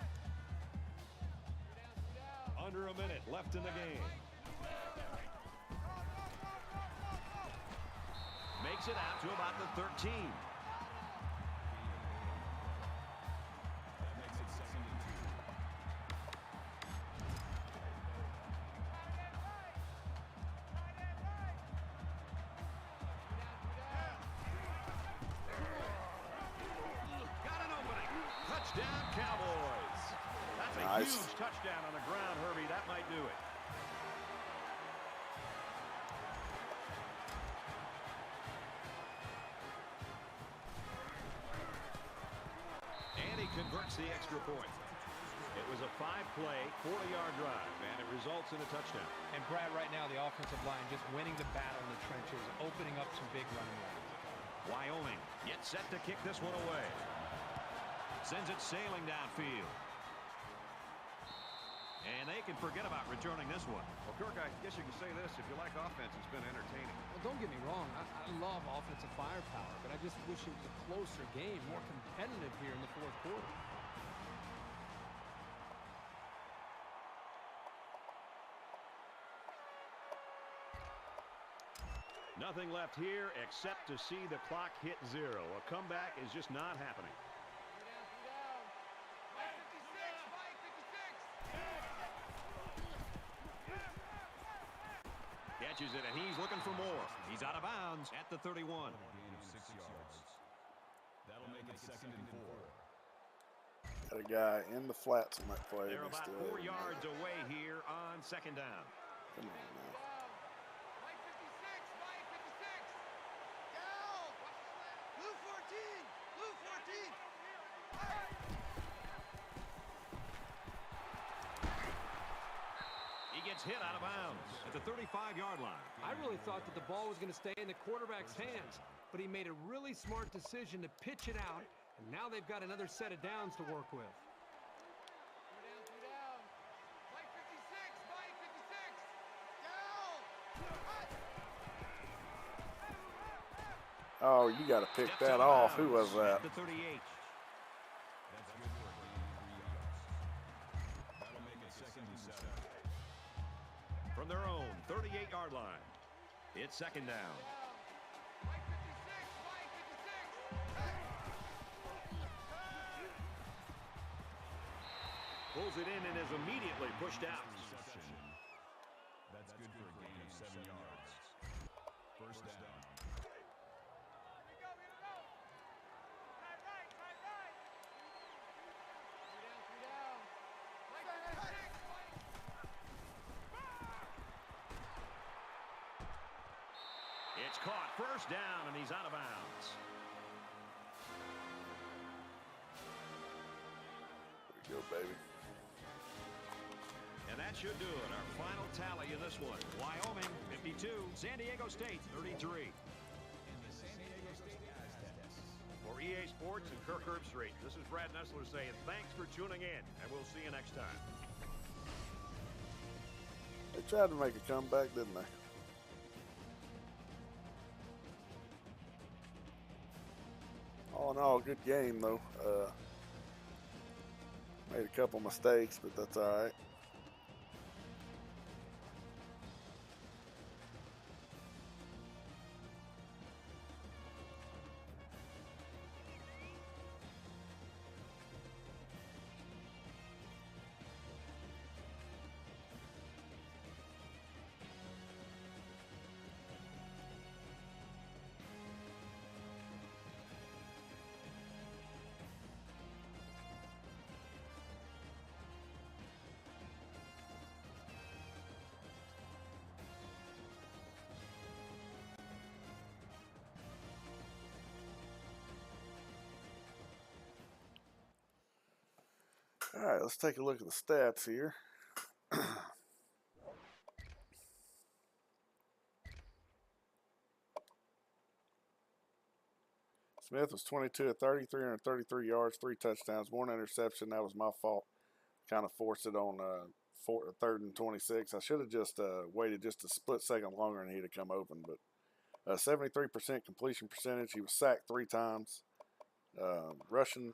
[SPEAKER 7] Under a minute left in the game. Makes it out to about the 13.
[SPEAKER 10] That makes it 2nd and 2.
[SPEAKER 7] Got an opening. Touchdown, Cowboys. That's a
[SPEAKER 3] Nice.
[SPEAKER 7] huge touchdown on the ground, Herbie. That might do it. And he converts the extra point. It was a 5-play, 40-yard drive, and it results in a touchdown.
[SPEAKER 6] And Brad, right now, the offensive line just winning the battle in the trenches, opening up some big running lanes.
[SPEAKER 7] Wyoming gets set to kick this one away. Sends it sailing downfield. And they can forget about returning this one.
[SPEAKER 11] Well, Kirk, I guess you can say this. If you like offense, it's been entertaining.
[SPEAKER 6] Well, don't get me wrong. I love offensive firepower, but I just wish it was a closer game, more competitive here in the 4th quarter.
[SPEAKER 7] Nothing left here except to see the clock hit 0. A comeback is just not happening. Catches it, and he's looking for more. He's out of bounds at the 31.
[SPEAKER 10] Gain of 6 yards. That'll make it 2nd and 4.
[SPEAKER 3] Got a guy in the flats on that play.
[SPEAKER 7] They're
[SPEAKER 3] and he
[SPEAKER 7] about
[SPEAKER 3] still
[SPEAKER 7] 4
[SPEAKER 3] had it.
[SPEAKER 7] yards away here on 2nd down.
[SPEAKER 3] Come on now.
[SPEAKER 7] He gets hit out of bounds at the 35-yard line.
[SPEAKER 6] I really thought that the ball was going to stay in the quarterback's hands, but he made a really smart decision to pitch it out, and now they've got another set of downs to work with.
[SPEAKER 3] Oh, you got to pick
[SPEAKER 7] Steps
[SPEAKER 3] that
[SPEAKER 7] out of
[SPEAKER 3] off. Who
[SPEAKER 7] bounds
[SPEAKER 3] was that?
[SPEAKER 7] at the 38.
[SPEAKER 10] That's good for a gain of 3 yards. That'll make it 2nd and 7.
[SPEAKER 7] From their own 38-yard line, it's 2nd down. Pulls it in and is immediately pushed out.
[SPEAKER 10] Reception. That's good for a gain of 7 yards. 1st down.
[SPEAKER 7] It's caught. 1st down, and he's out of bounds.
[SPEAKER 3] There you go, baby.
[SPEAKER 7] And that should do it. Our final tally in this one. Wyoming, 52. San Diego State, 33. For EA Sports and Kirk Herbstreit, this is Brad Nessler saying thanks for tuning in, and we'll see you next time.
[SPEAKER 3] They tried to make a comeback, didn't they? All in all, good game, though. Made a couple mistakes, but that's all right. All right, let's take a look at the stats here. Smith was 22 of 30, 333 yards, 3 touchdowns, 1 interception. That was my fault. Kind of forced it on 3rd and 26. I should have just waited just a split second longer and he'd have come open. But 73% completion percentage. He was sacked 3 times. Rushing.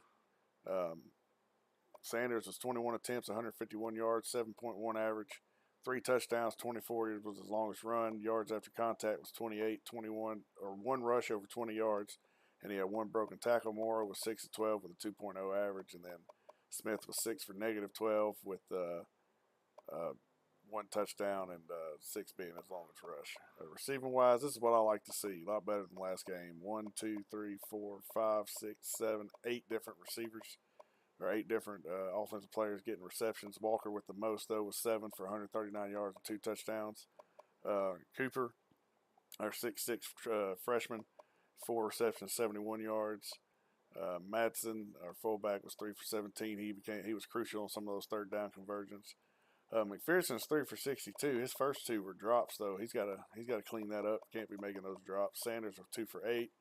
[SPEAKER 3] Sanders was 21 attempts, 151 yards, 7.1 average, 3 touchdowns, 24 yards was his longest run. Yards after contact was 28, 21, or 1 rush over 20 yards, and he had 1 broken tackle. Morrow was 6 of 12 with a 2.0 average, and then Smith was 6 for -12 with 1 touchdown and 6 being his longest rush. Receiving wise, this is what I like to see. A lot better than last game. 1, 2, 3, 4, 5, 6, 7, 8 different receivers. Or 8 different offensive players getting receptions. Walker with the most, though, was 7 for 139 yards and 2 touchdowns. Cooper, our 6'6" freshman, 4 receptions, 71 yards. Madsen, our fullback, was 3 for 17. He was crucial on some of those 3rd down conversions. McPherson's 3 for 62. His first 2 were drops, though. He's got to clean that up. Can't be making those drops. Sanders was 2 for 8.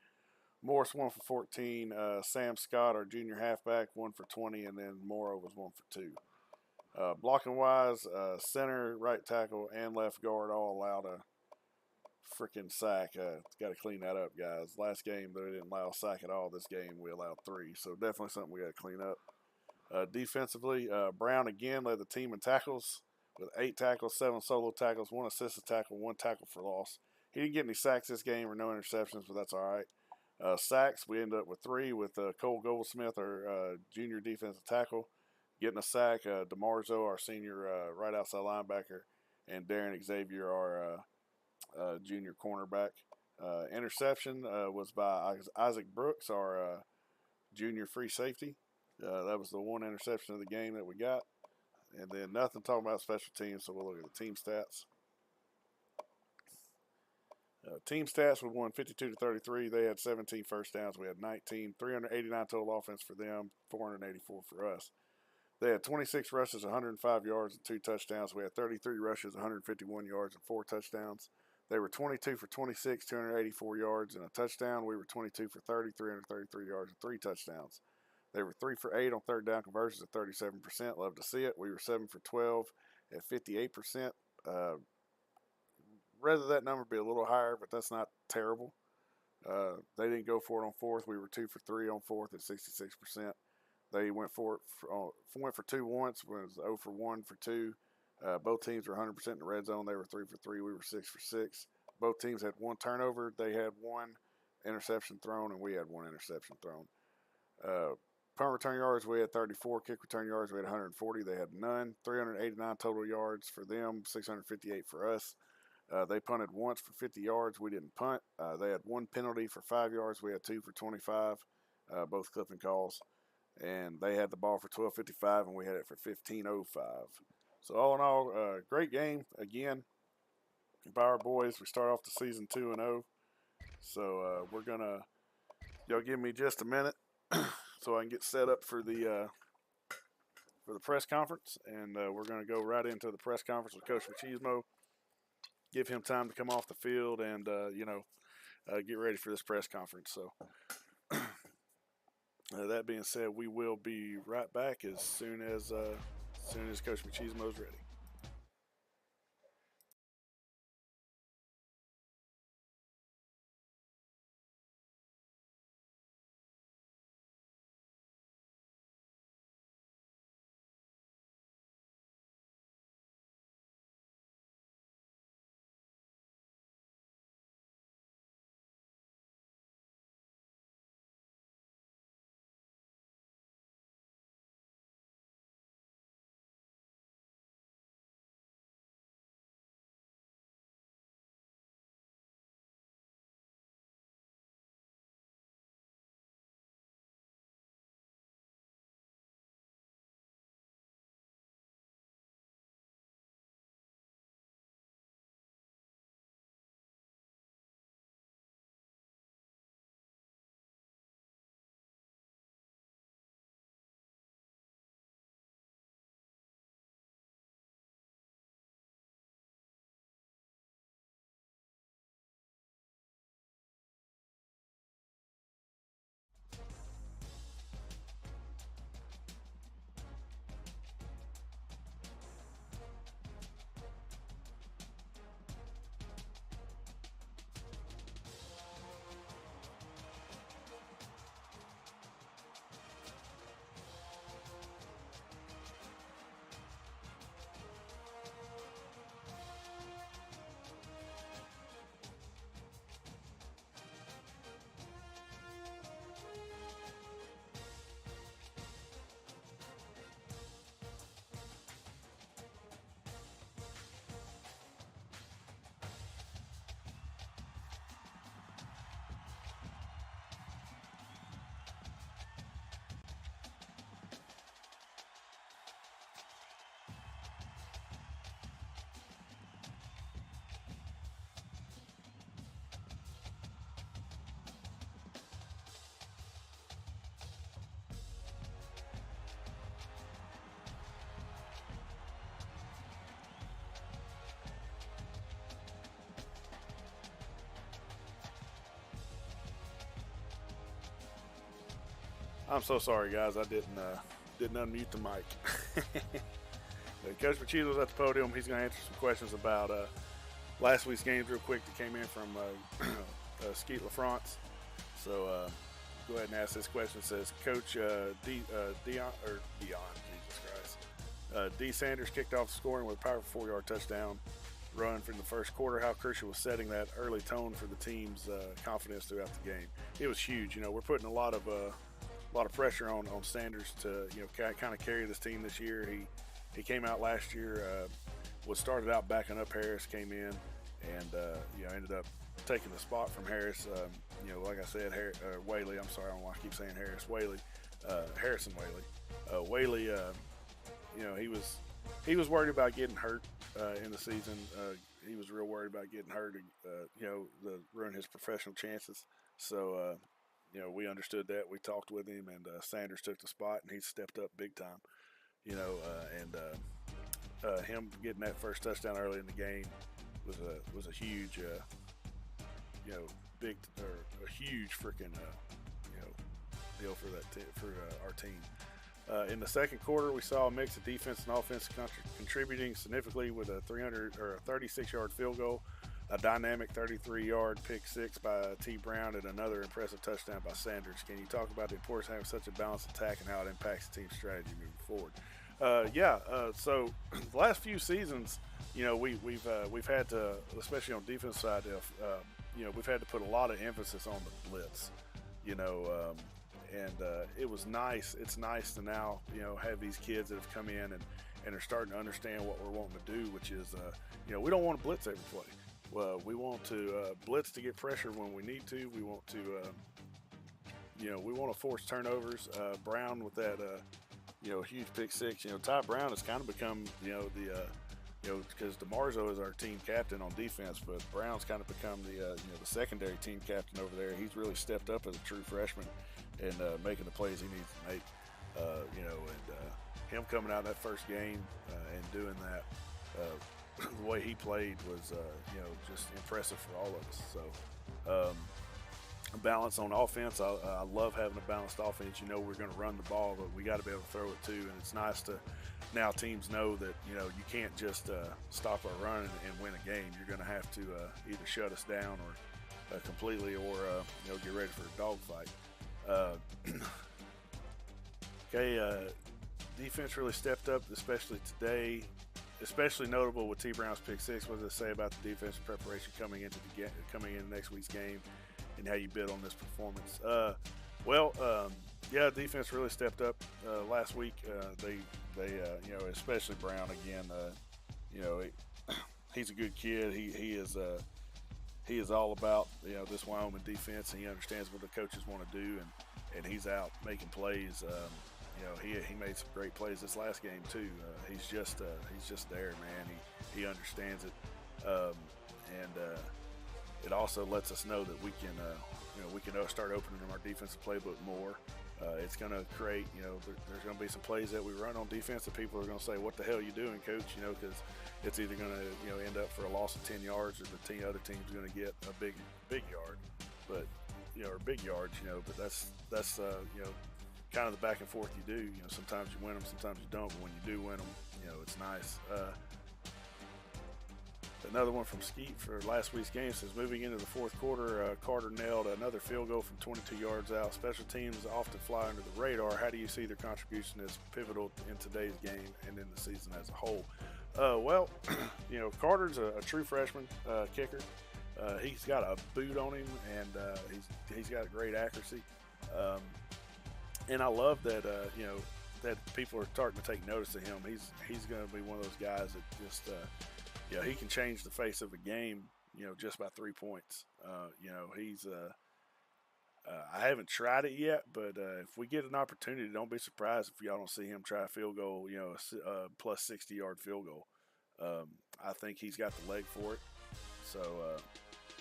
[SPEAKER 3] Morris 1 for 14. Sam Scott, our junior halfback, 1 for 20, and then Morrow was 1 for 2. Blocking wise, center, right tackle, and left guard all allowed a freaking sack. Got to clean that up, guys. Last game they didn't allow a sack at all. This game we allowed 3, so definitely something we got to clean up. Defensively, Brown again led the team in tackles with 8 tackles, 7 solo tackles, 1 assisted tackle, 1 tackle for loss. He didn't get any sacks this game or no interceptions, but that's all right. Sacks, we ended up with 3 with Cole Goldsmith, our junior defensive tackle, getting a sack. DeMarzo, our senior right outside linebacker, and Darren Xavier, our junior cornerback. Interception was by Isaac Brooks, our junior free safety. That was the 1 interception of the game that we got. And then nothing talking about special teams, so we'll look at the team stats. Team stats, we won 52-33. They had 17 first downs. We had 19. 389 total offense for them, 484 for us. They had 26 rushes, 105 yards, and 2 touchdowns. We had 33 rushes, 151 yards, and 4 touchdowns. They were 22 for 26, 284 yards, and a touchdown. We were 22 for 30, 333 yards, and 3 touchdowns. They were 3 for 8 on 3rd down conversions at 37%. Love to see it. We were 7 for 12 at 58%. Rather that number be a little higher, but that's not terrible. They didn't go for it on fourth. We were 2 for 3 on fourth at 66%. They went for it went for 2 once. Was 0 for 1 for 2. Both teams were 100% in the red zone. They were 3 for 3. We were 6 for 6. Both teams had 1 turnover. They had 1 interception thrown, and we had 1 interception thrown. Punt return yards, we had 34. Kick return yards, we had 140. They had none. 389 total yards for them, 658 for us. They punted once for 50 yards. We didn't punt. They had 1 penalty for 5 yards. We had 2 for 25, both clipping calls. And they had the ball for 12:55, and we had it for 15:05. So all in all, great game again by our boys. We start off the season 2-0. So we're gonna, y'all give me just a minute so I can get set up for the press conference, and we're gonna go right into the press conference with Coach McCheesmo. Give him time to come off the field and get ready for this press conference. So that being said, we will be right back as soon as Coach McCheesmo is ready. I'm so sorry, guys. I didn't unmute the mic. Coach Machida was at the podium. He's going to answer some questions about last week's games real quick that came in from Skeet LaFrance. So go ahead and ask this question. It says, Coach Dion, Jesus Christ. D. Sanders kicked off scoring with a powerful 4-yard touchdown run from the first quarter. How crucial was setting that early tone for the team's confidence throughout the game? It was huge. We're putting a lot of pressure on Sanders to kind of carry this team this year. He came out last year, started out backing up Harris, came in, and ended up taking the spot from Harris. Like I said, Whaley. I'm sorry, I don't know why I keep saying Harris. Whaley, Harrison Whaley. Whaley, he was worried about getting hurt in the season. He was real worried about getting hurt, to ruin his professional chances. So. We understood that. We talked with him, and Sanders took the spot, and he stepped up big time. Him getting that first touchdown early in the game was a huge, a huge freaking, deal for our team. In the second quarter, we saw a mix of defense and offense contributing significantly with a 36-yard field goal a dynamic 33-yard pick six by T. Brown and another impressive touchdown by Sanders. Can you talk about the importance of having such a balanced attack and how it impacts the team's strategy moving forward? So the last few seasons, we've had to, especially on defense side, we've had to put a lot of emphasis on the blitz, it was nice. It's nice to now, have these kids that have come in and are starting to understand what we're wanting to do, which is, we don't want to blitz every play. Well, we want to blitz to get pressure when we need to. We want to, we want to force turnovers. Brown with that, huge pick six. Ty Brown has kind of become, because DeMarzo is our team captain on defense, but Brown's kind of become the secondary team captain over there. He's really stepped up as a true freshman and making the plays he needs to make. Him coming out of that first game and doing that, the way he played was, just impressive for all of us. So, balance on offense. I love having a balanced offense. We're going to run the ball, but we got to be able to throw it too. And it's nice to now teams know that, you can't just stop our run and win a game. You're going to have to either shut us down or completely or, get ready for a dogfight. Defense really stepped up, especially today. Especially notable with T. Brown's pick six. What does it say about the defensive preparation coming into next week's game, and how you bid on this performance? Defense really stepped up last week. They especially Brown again. He's a good kid. He is all about this Wyoming defense, and he understands what the coaches want to do, and he's out making plays. He made some great plays this last game too. He's just there, man. He understands it, and it also lets us know that we can start opening our defensive playbook more. It's going to create, there's going to be some plays that we run on defense that people are going to say, "What the hell are you doing, coach?" Because it's either going to end up for a loss of 10 yards, or the other team's going to get a big yard, but or big yards, But that's kind of the back and forth you do. Sometimes you win them, sometimes you don't. But when you do win them, it's nice. Another one from Skeet for last week's game says, moving into the fourth quarter, Carter nailed another field goal from 22 yards out. Special teams often fly under the radar. How do you see their contribution as pivotal in today's game and in the season as a whole? Carter's a true freshman kicker. He's got a boot on him, and he's got great accuracy. And I love that that people are starting to take notice of him. He's going to be one of those guys that just he can change the face of a game just by 3 points. I haven't tried it yet, but if we get an opportunity, don't be surprised if y'all don't see him try a field goal, plus 60-yard field goal. I think he's got the leg for it. So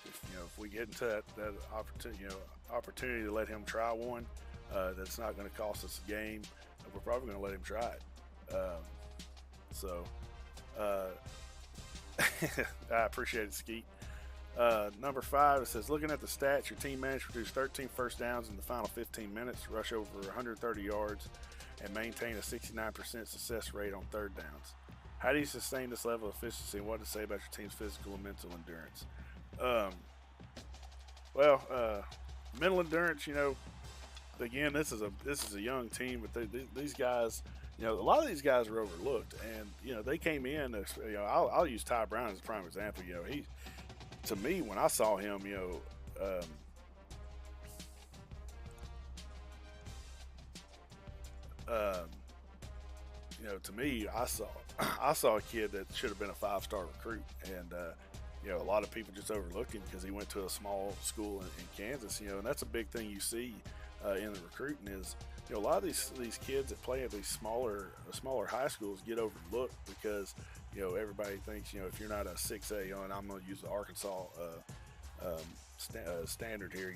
[SPEAKER 3] if we get into that opportunity to let him try one, that's not going to cost us a game, we're probably going to let him try it. I appreciate it, Skeet. Number 5, it says, looking at the stats, your team managed to produce 13 first downs in the final 15 minutes, rush over 130 yards, and maintain a 69% success rate on third downs. How do you sustain this level of efficiency, and what to say about your team's physical and mental endurance? Mental endurance, again, this is a young team, but these guys, a lot of these guys are overlooked, and they came in. I'll use Ty Brown as a prime example. He, to me, when I saw him, to me, I saw a kid that should have been a 5-star recruit, and a lot of people just overlooked him because he went to a small school in Kansas. And that's a big thing you see in the recruiting is, a lot of these kids that play at these smaller high schools get overlooked because, everybody thinks, if you're not a 6A, and I'm going to use the Arkansas standard here,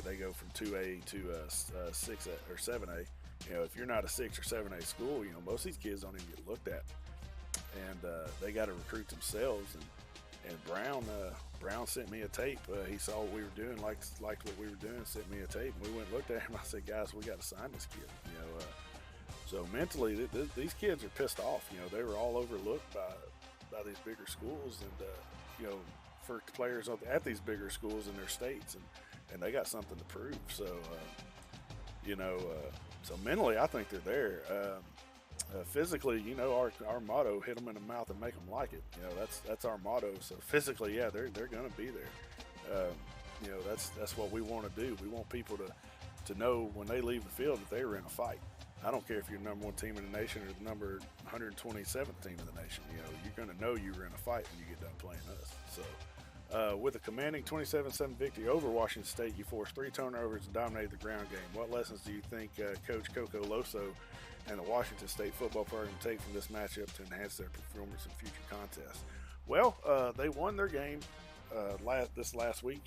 [SPEAKER 3] they go from 2A to 6A or 7A. If you're not a 6 or 7A school, most of these kids don't even get looked at, and they got to recruit themselves. And Brown sent me a tape. He saw what we were doing, liked what we were doing, sent me a tape. And we went and looked at him. I said, guys, we got to sign this kid. So mentally, these kids are pissed off. They were all overlooked by these bigger schools. And, for players at these bigger schools in their states, and they got something to prove. So, so mentally, I think they're there. Physically, our motto: hit them in the mouth and make them like it. That's our motto. So physically, yeah, they're going to be there. That's what we want to do. We want people to know when they leave the field that they were in a fight. I don't care if you're the number 1 team in the nation or the number 127th team in the nation. You're going to know you were in a fight when you get done playing us. So, with a commanding 27-7 victory over Washington State, you forced 3 turnovers and dominated the ground game. What lessons do you think Coach Coco Loso and the Washington State football program take from this matchup to enhance their performance in future contests? Well, they won their game this last week.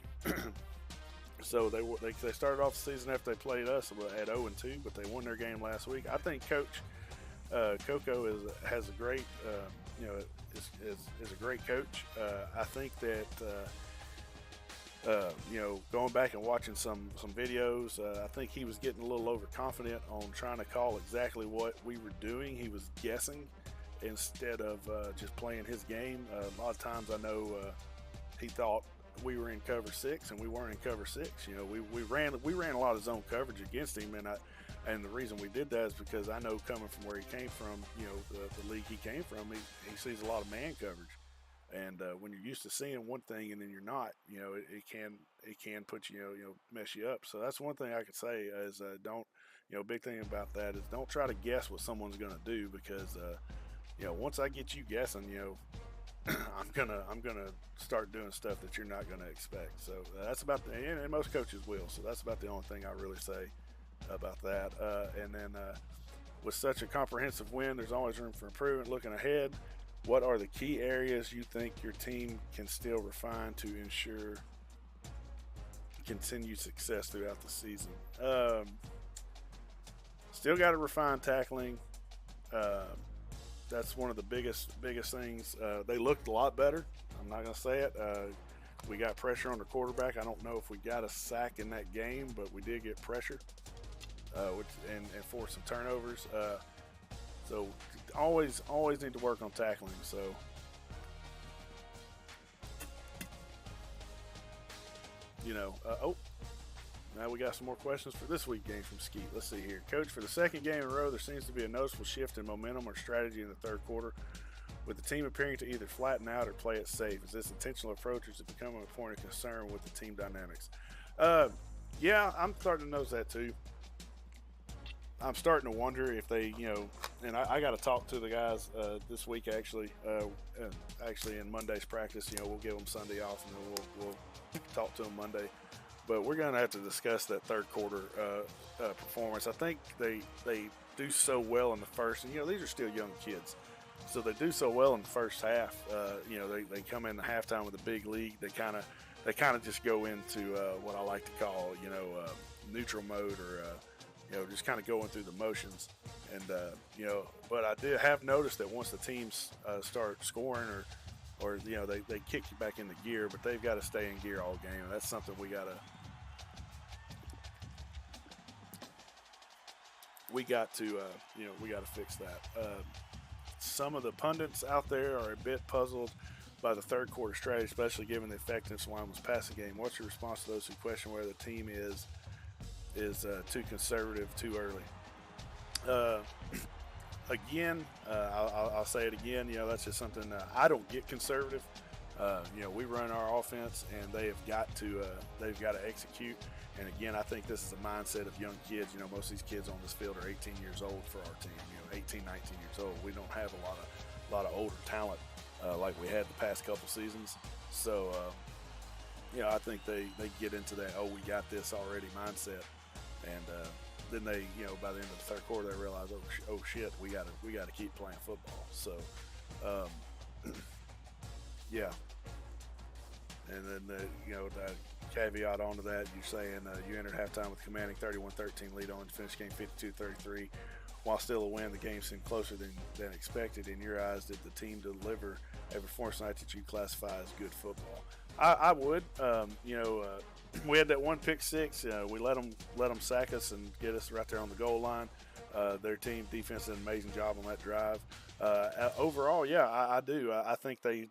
[SPEAKER 3] So they started off the season after they played us at 0-2, but they won their game last week. I think Coach Coco has a great, is a great coach. I think that going back and watching some videos, I think he was getting a little overconfident on trying to call exactly what we were doing. He was guessing instead of just playing his game. A lot of times I know he thought we were in cover 6 and we weren't in cover 6. We ran a lot of zone coverage against him, and the reason we did that is because I know coming from where he came from, the league he came from, he sees a lot of man coverage, and when you're used to seeing one thing and then you're not, it can put mess you up. So that's one thing I could say is big thing about that is don't try to guess what someone's going to do, because once I get you guessing, I'm gonna start doing stuff that you're not gonna expect. So that's about and most coaches will. So that's about the only thing I really say about that. And then with such a comprehensive win, there's always room for improvement. Looking ahead, what are the key areas you think your team can still refine to ensure continued success throughout the season? Still got to refine tackling. That's one of the biggest things. They looked a lot better. I'm not going to say it. We got pressure on the quarterback. I don't know if we got a sack in that game, but we did get pressure, and forced some turnovers. So always need to work on tackling. So now we got some more questions for this week game from Skeet. Let's see here. Coach, for the second game in a row, there seems to be a noticeable shift in momentum or strategy in the third quarter, with the team appearing to either flatten out or play it safe. Is this intentional approach, or is it becoming a point of concern with the team dynamics? Yeah, I'm starting to notice that too. I'm starting to wonder if they, and I got to talk to the guys this week actually in Monday's practice. We'll give them Sunday off, and then we'll talk to them Monday. But we're going to have to discuss that third quarter performance. I think they do so well in the first, and these are still young kids, so they do so well in the first half. They come in the halftime with a big lead. They kind of just go into what I like to call neutral mode, or just kind of going through the motions. And but I did have noticed that once the teams start scoring or they kick you back into gear, but they've got to stay in gear all game. And that's something we got to fix that. Some of the pundits out there are a bit puzzled by the third quarter strategy, especially given the effectiveness of Wyoming's passing game. What's your response to those who question whether the team is too conservative too early? Again, I'll say it again. That's just something I don't get conservative. We run our offense, and they've got to execute. And again, I think this is a mindset of young kids. Most of these kids on this field are 18 years old for our team. 18, 19 years old. We don't have a lot of older talent like we had the past couple seasons. So, I think they get into that, we got this already mindset, and then they, by the end of the third quarter, they realize, oh shit, we got to keep playing football. So, yeah. And then the caveat onto that, you're saying you entered halftime with a commanding 31-13 lead on to finish game 52-33. While still a win, the game seemed closer than expected. In your eyes, did the team deliver a performance tonight that you classify as good football? I would. We had that one pick six. We let them sack us and get us right there on the goal line. Their team defense did an amazing job on that drive. Overall, yeah, I do. I think they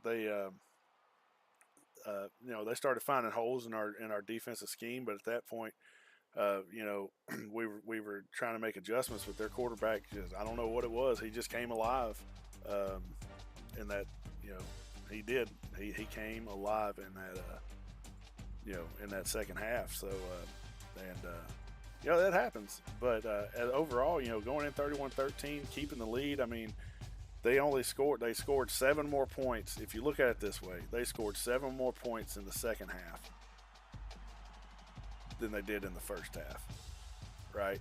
[SPEAKER 3] they started finding holes in our defensive scheme, but at that point, we were trying to make adjustments with their quarterback. I don't know what it was. He just came alive, in that, he did. He came alive in that, in that second half. So, that happens. But overall, going in 31-13, keeping the lead. I mean, they scored 7 more points. If you look at it this way, they scored 7 more points in the second half than they did in the first half, right?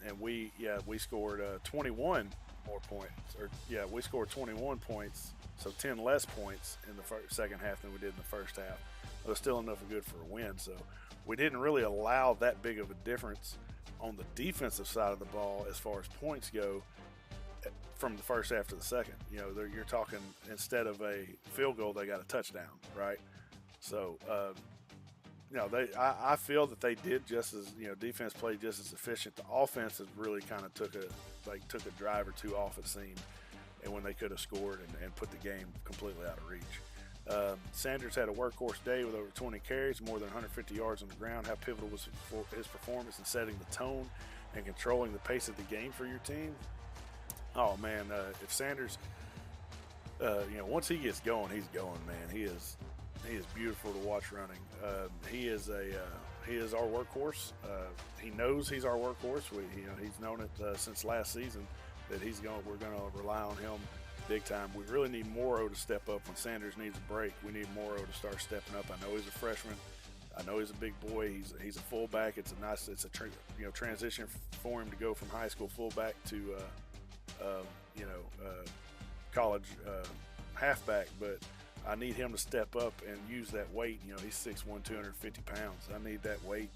[SPEAKER 3] And we scored 21 more points, we scored 21 points, so 10 less points in the second half than we did in the first half. It was still enough good for a win, so we didn't really allow that big of a difference on the defensive side of the ball as far as points go from the first half to the second. You're talking, instead of a field goal, they got a touchdown, right? So, I feel that they did just as, defense played just as efficient. The offense has really kind of took a drive or two off, it seemed, and when they could have scored and put the game completely out of reach. Sanders had a workhorse day with over 20 carries, more than 150 yards on the ground. How pivotal was his performance in setting the tone and controlling the pace of the game for your team? Oh man, if Sanders, once he gets going, he's going, man. He is beautiful to watch running. He is our workhorse. He knows he's our workhorse. He's known it since last season that we're going to rely on him big time. We really need Morrow to step up when Sanders needs a break. We need Morrow to start stepping up. I know he's a freshman. I know he's a big boy. He's a fullback. It's a transition for him to go from high school fullback to college halfback, but I need him to step up and use that weight. He's 6'1", 250 pounds. I need that weight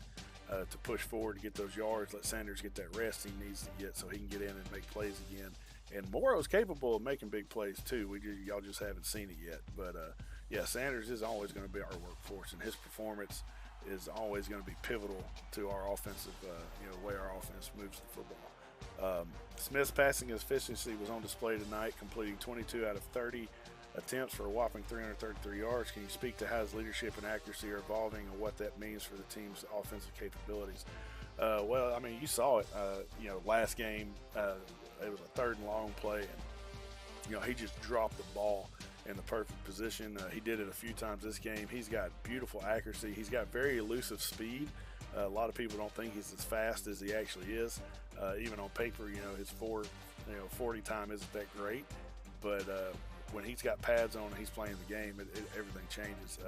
[SPEAKER 3] to push forward to get those yards, let Sanders get that rest he needs to get so he can get in and make plays again. And Morrow's capable of making big plays too. Y'all just haven't seen it yet. But, Sanders is always going to be our workforce, and his performance is always going to be pivotal to our offensive, way our offense moves the football. Smith's passing efficiency was on display tonight, completing 22 out of 30 attempts for a whopping 333 yards. Can you speak to how his leadership and accuracy are evolving and what that means for the team's offensive capabilities? You saw it, last game. It was a 3rd and long play, and, he just dropped the ball in the perfect position. He did it a few times this game. He's got beautiful accuracy. He's got very elusive speed. A lot of people don't think he's as fast as he actually is. Even on paper, his 40 time isn't that great, but when he's got pads on and he's playing the game, everything changes.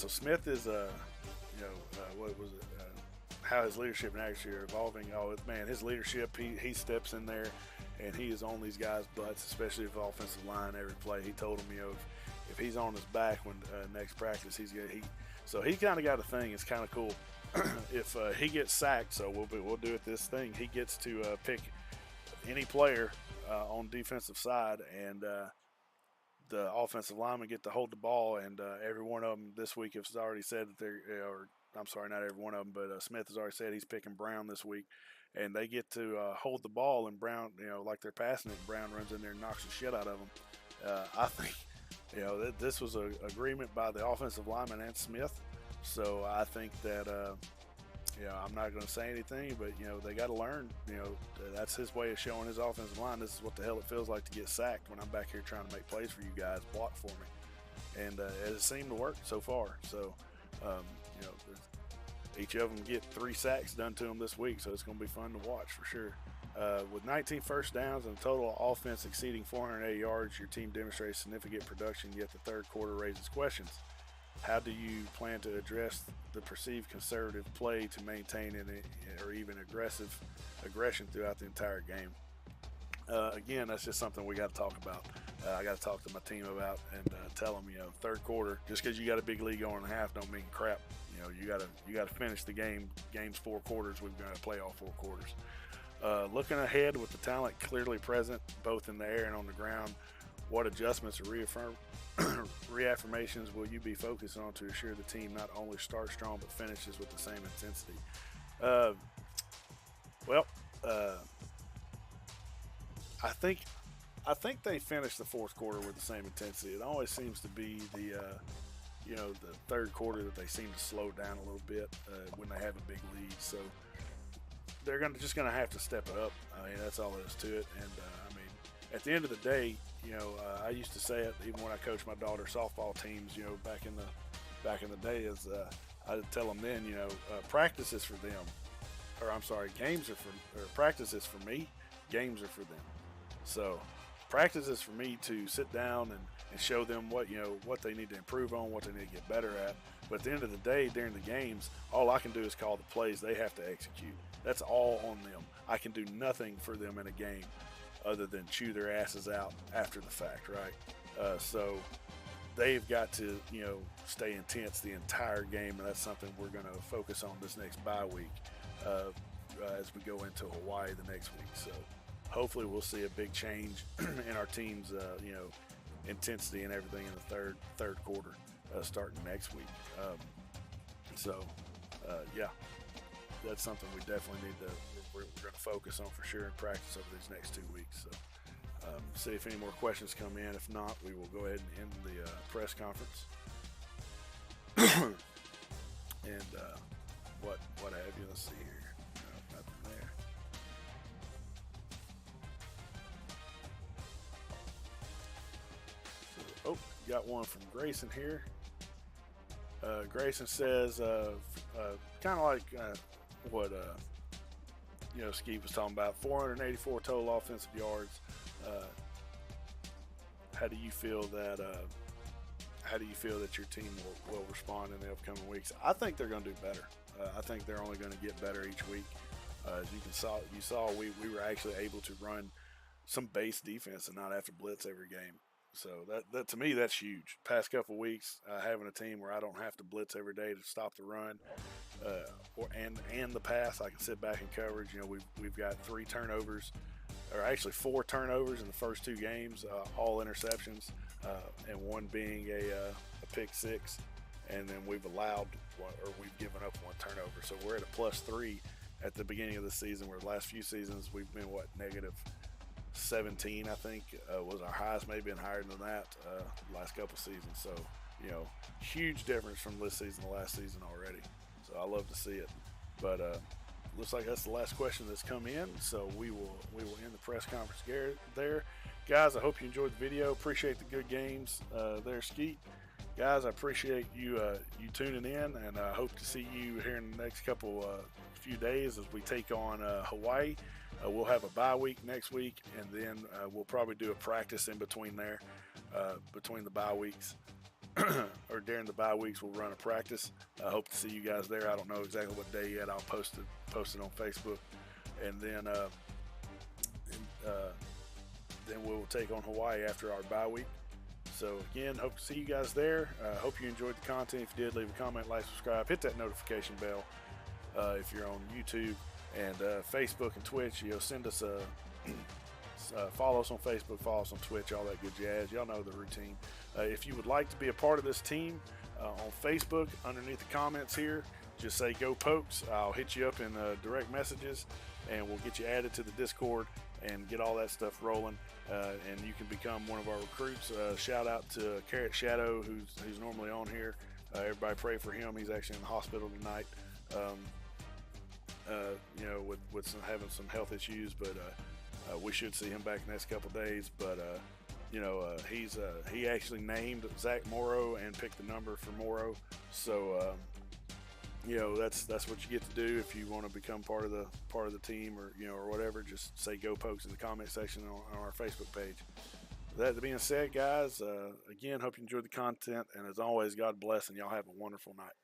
[SPEAKER 3] So Smith is, what was it? How his leadership and accuracy are evolving. Oh man, his leadership, he steps in there and he is on these guys' butts, especially if the offensive line every play. He told them, if he's on his back when next practice, so he kind of got a thing. It's kind of cool. If he gets sacked, so we'll do it this thing. He gets to pick any player on defensive side, and the offensive linemen get to hold the ball, and every one of them this week has already said that I'm sorry, not every one of them, but Smith has already said he's picking Brown this week, and they get to hold the ball, and Brown, like they're passing it, and Brown runs in there and knocks the shit out of them. I think, this was an agreement by the offensive lineman and Smith, so I think that, I'm not going to say anything, but, they got to learn, that's his way of showing his offensive line. This is what the hell it feels like to get sacked when I'm back here trying to make plays for you guys, block for me. And it seemed to work so far. So, each of them get 3 sacks done to them this week, so it's going to be fun to watch for sure. With 19 first downs and total offense exceeding 480 yards, your team demonstrates significant production, yet the third quarter raises questions. How do you plan to address the perceived conservative play to maintain or even aggression throughout the entire game? Again, that's just something we got to talk about. I got to talk to my team about and tell them, third quarter, just because you got a big lead going in half don't mean crap. You got to finish the game. Game's 4 quarters. We've got to play all 4 quarters. Looking ahead with the talent clearly present, both in the air and on the ground, what adjustments or reaffirmations will you be focused on to assure the team not only starts strong but finishes with the same intensity? I think I think they finished the fourth quarter with the same intensity. It always seems to be the the third quarter that they seem to slow down a little bit when they have a big lead. So they're just gonna have to step it up. I mean, that's all there is to it. And I mean, at the end of the day, I used to say it even when I coached my daughter's softball teams. Back in the day, is I'd tell them then, practice is for them, or I'm sorry, practice is for me, games are for them. So practice is for me to sit down and show them what they need to improve on, what they need to get better at. But at the end of the day, during the games, all I can do is call the plays they have to execute. That's all on them. I can do nothing for them in a game other than chew their asses out after the fact, right? So they've got to, stay intense the entire game, and that's something we're going to focus on this next bye week as we go into Hawaii the next week. So hopefully we'll see a big change in our team's, intensity and everything in the third quarter starting next week. Yeah, that's something we definitely need to. We're going to focus on for sure in practice over these next 2 weeks. So see if any more questions come in. If not, we will go ahead and end the press conference. And what have you? Let's see here. No, nothing there. So, got one from Grayson here. Grayson says, kind of like what Skeet was talking about, 484 total offensive yards. How do you feel that your team will respond in the upcoming weeks? I think they're going to do better. I think they're only going to get better each week. As you saw, we were actually able to run some base defense and not have to blitz every game. So that to me, that's huge. Past couple weeks, having a team where I don't have to blitz every day to stop the run and the pass, I can sit back in coverage. We've got 3 turnovers, or actually 4 turnovers in the first 2 games, all interceptions, and one being a pick 6, and then we've given up 1 turnover. So we're at a +3 at the beginning of the season, where the last few seasons we've been -17, I think, was our highest, maybe been higher than that the last couple seasons. So, huge difference from this season to last season already. So I love to see it. But looks like that's the last question that's come in. So we will end the press conference there. Guys, I hope you enjoyed the video. Appreciate the good games there, Skeet. Guys, I appreciate you tuning in, and I hope to see you here in the next few days as we take on Hawaii. We'll have a bye week next week, and then we'll probably do a practice in between there, between the bye weeks. Or during the bye weeks, we'll run a practice. I hope to see you guys there. I don't know exactly what day yet. I'll post it on Facebook, and then we'll take on Hawaii after our bye week. So again, hope to see you guys there. Hope you enjoyed the content. If you did, leave a comment, like, subscribe, hit that notification bell. If you're on YouTube and Facebook and Twitch, send us follow us on Facebook, follow us on Twitch, all that good jazz. Y'all know the routine. If you would like to be a part of this team on Facebook, underneath the comments here, just say "Go Pokes." I'll hit you up in direct messages, and we'll get you added to the Discord and get all that stuff rolling. And you can become one of our recruits. Shout out to Carrot Shadow, who's normally on here. Everybody pray for him. He's actually in the hospital tonight. With having some health issues, but we should see him back the next couple days. But he actually named Zach Morrow and picked the number for Morrow. So that's what you get to do if you want to become part of the team, or whatever. Just say "Go Pokes" in the comment section on our Facebook page. That being said, guys, again, hope you enjoyed the content, and as always, God bless, and y'all have a wonderful night.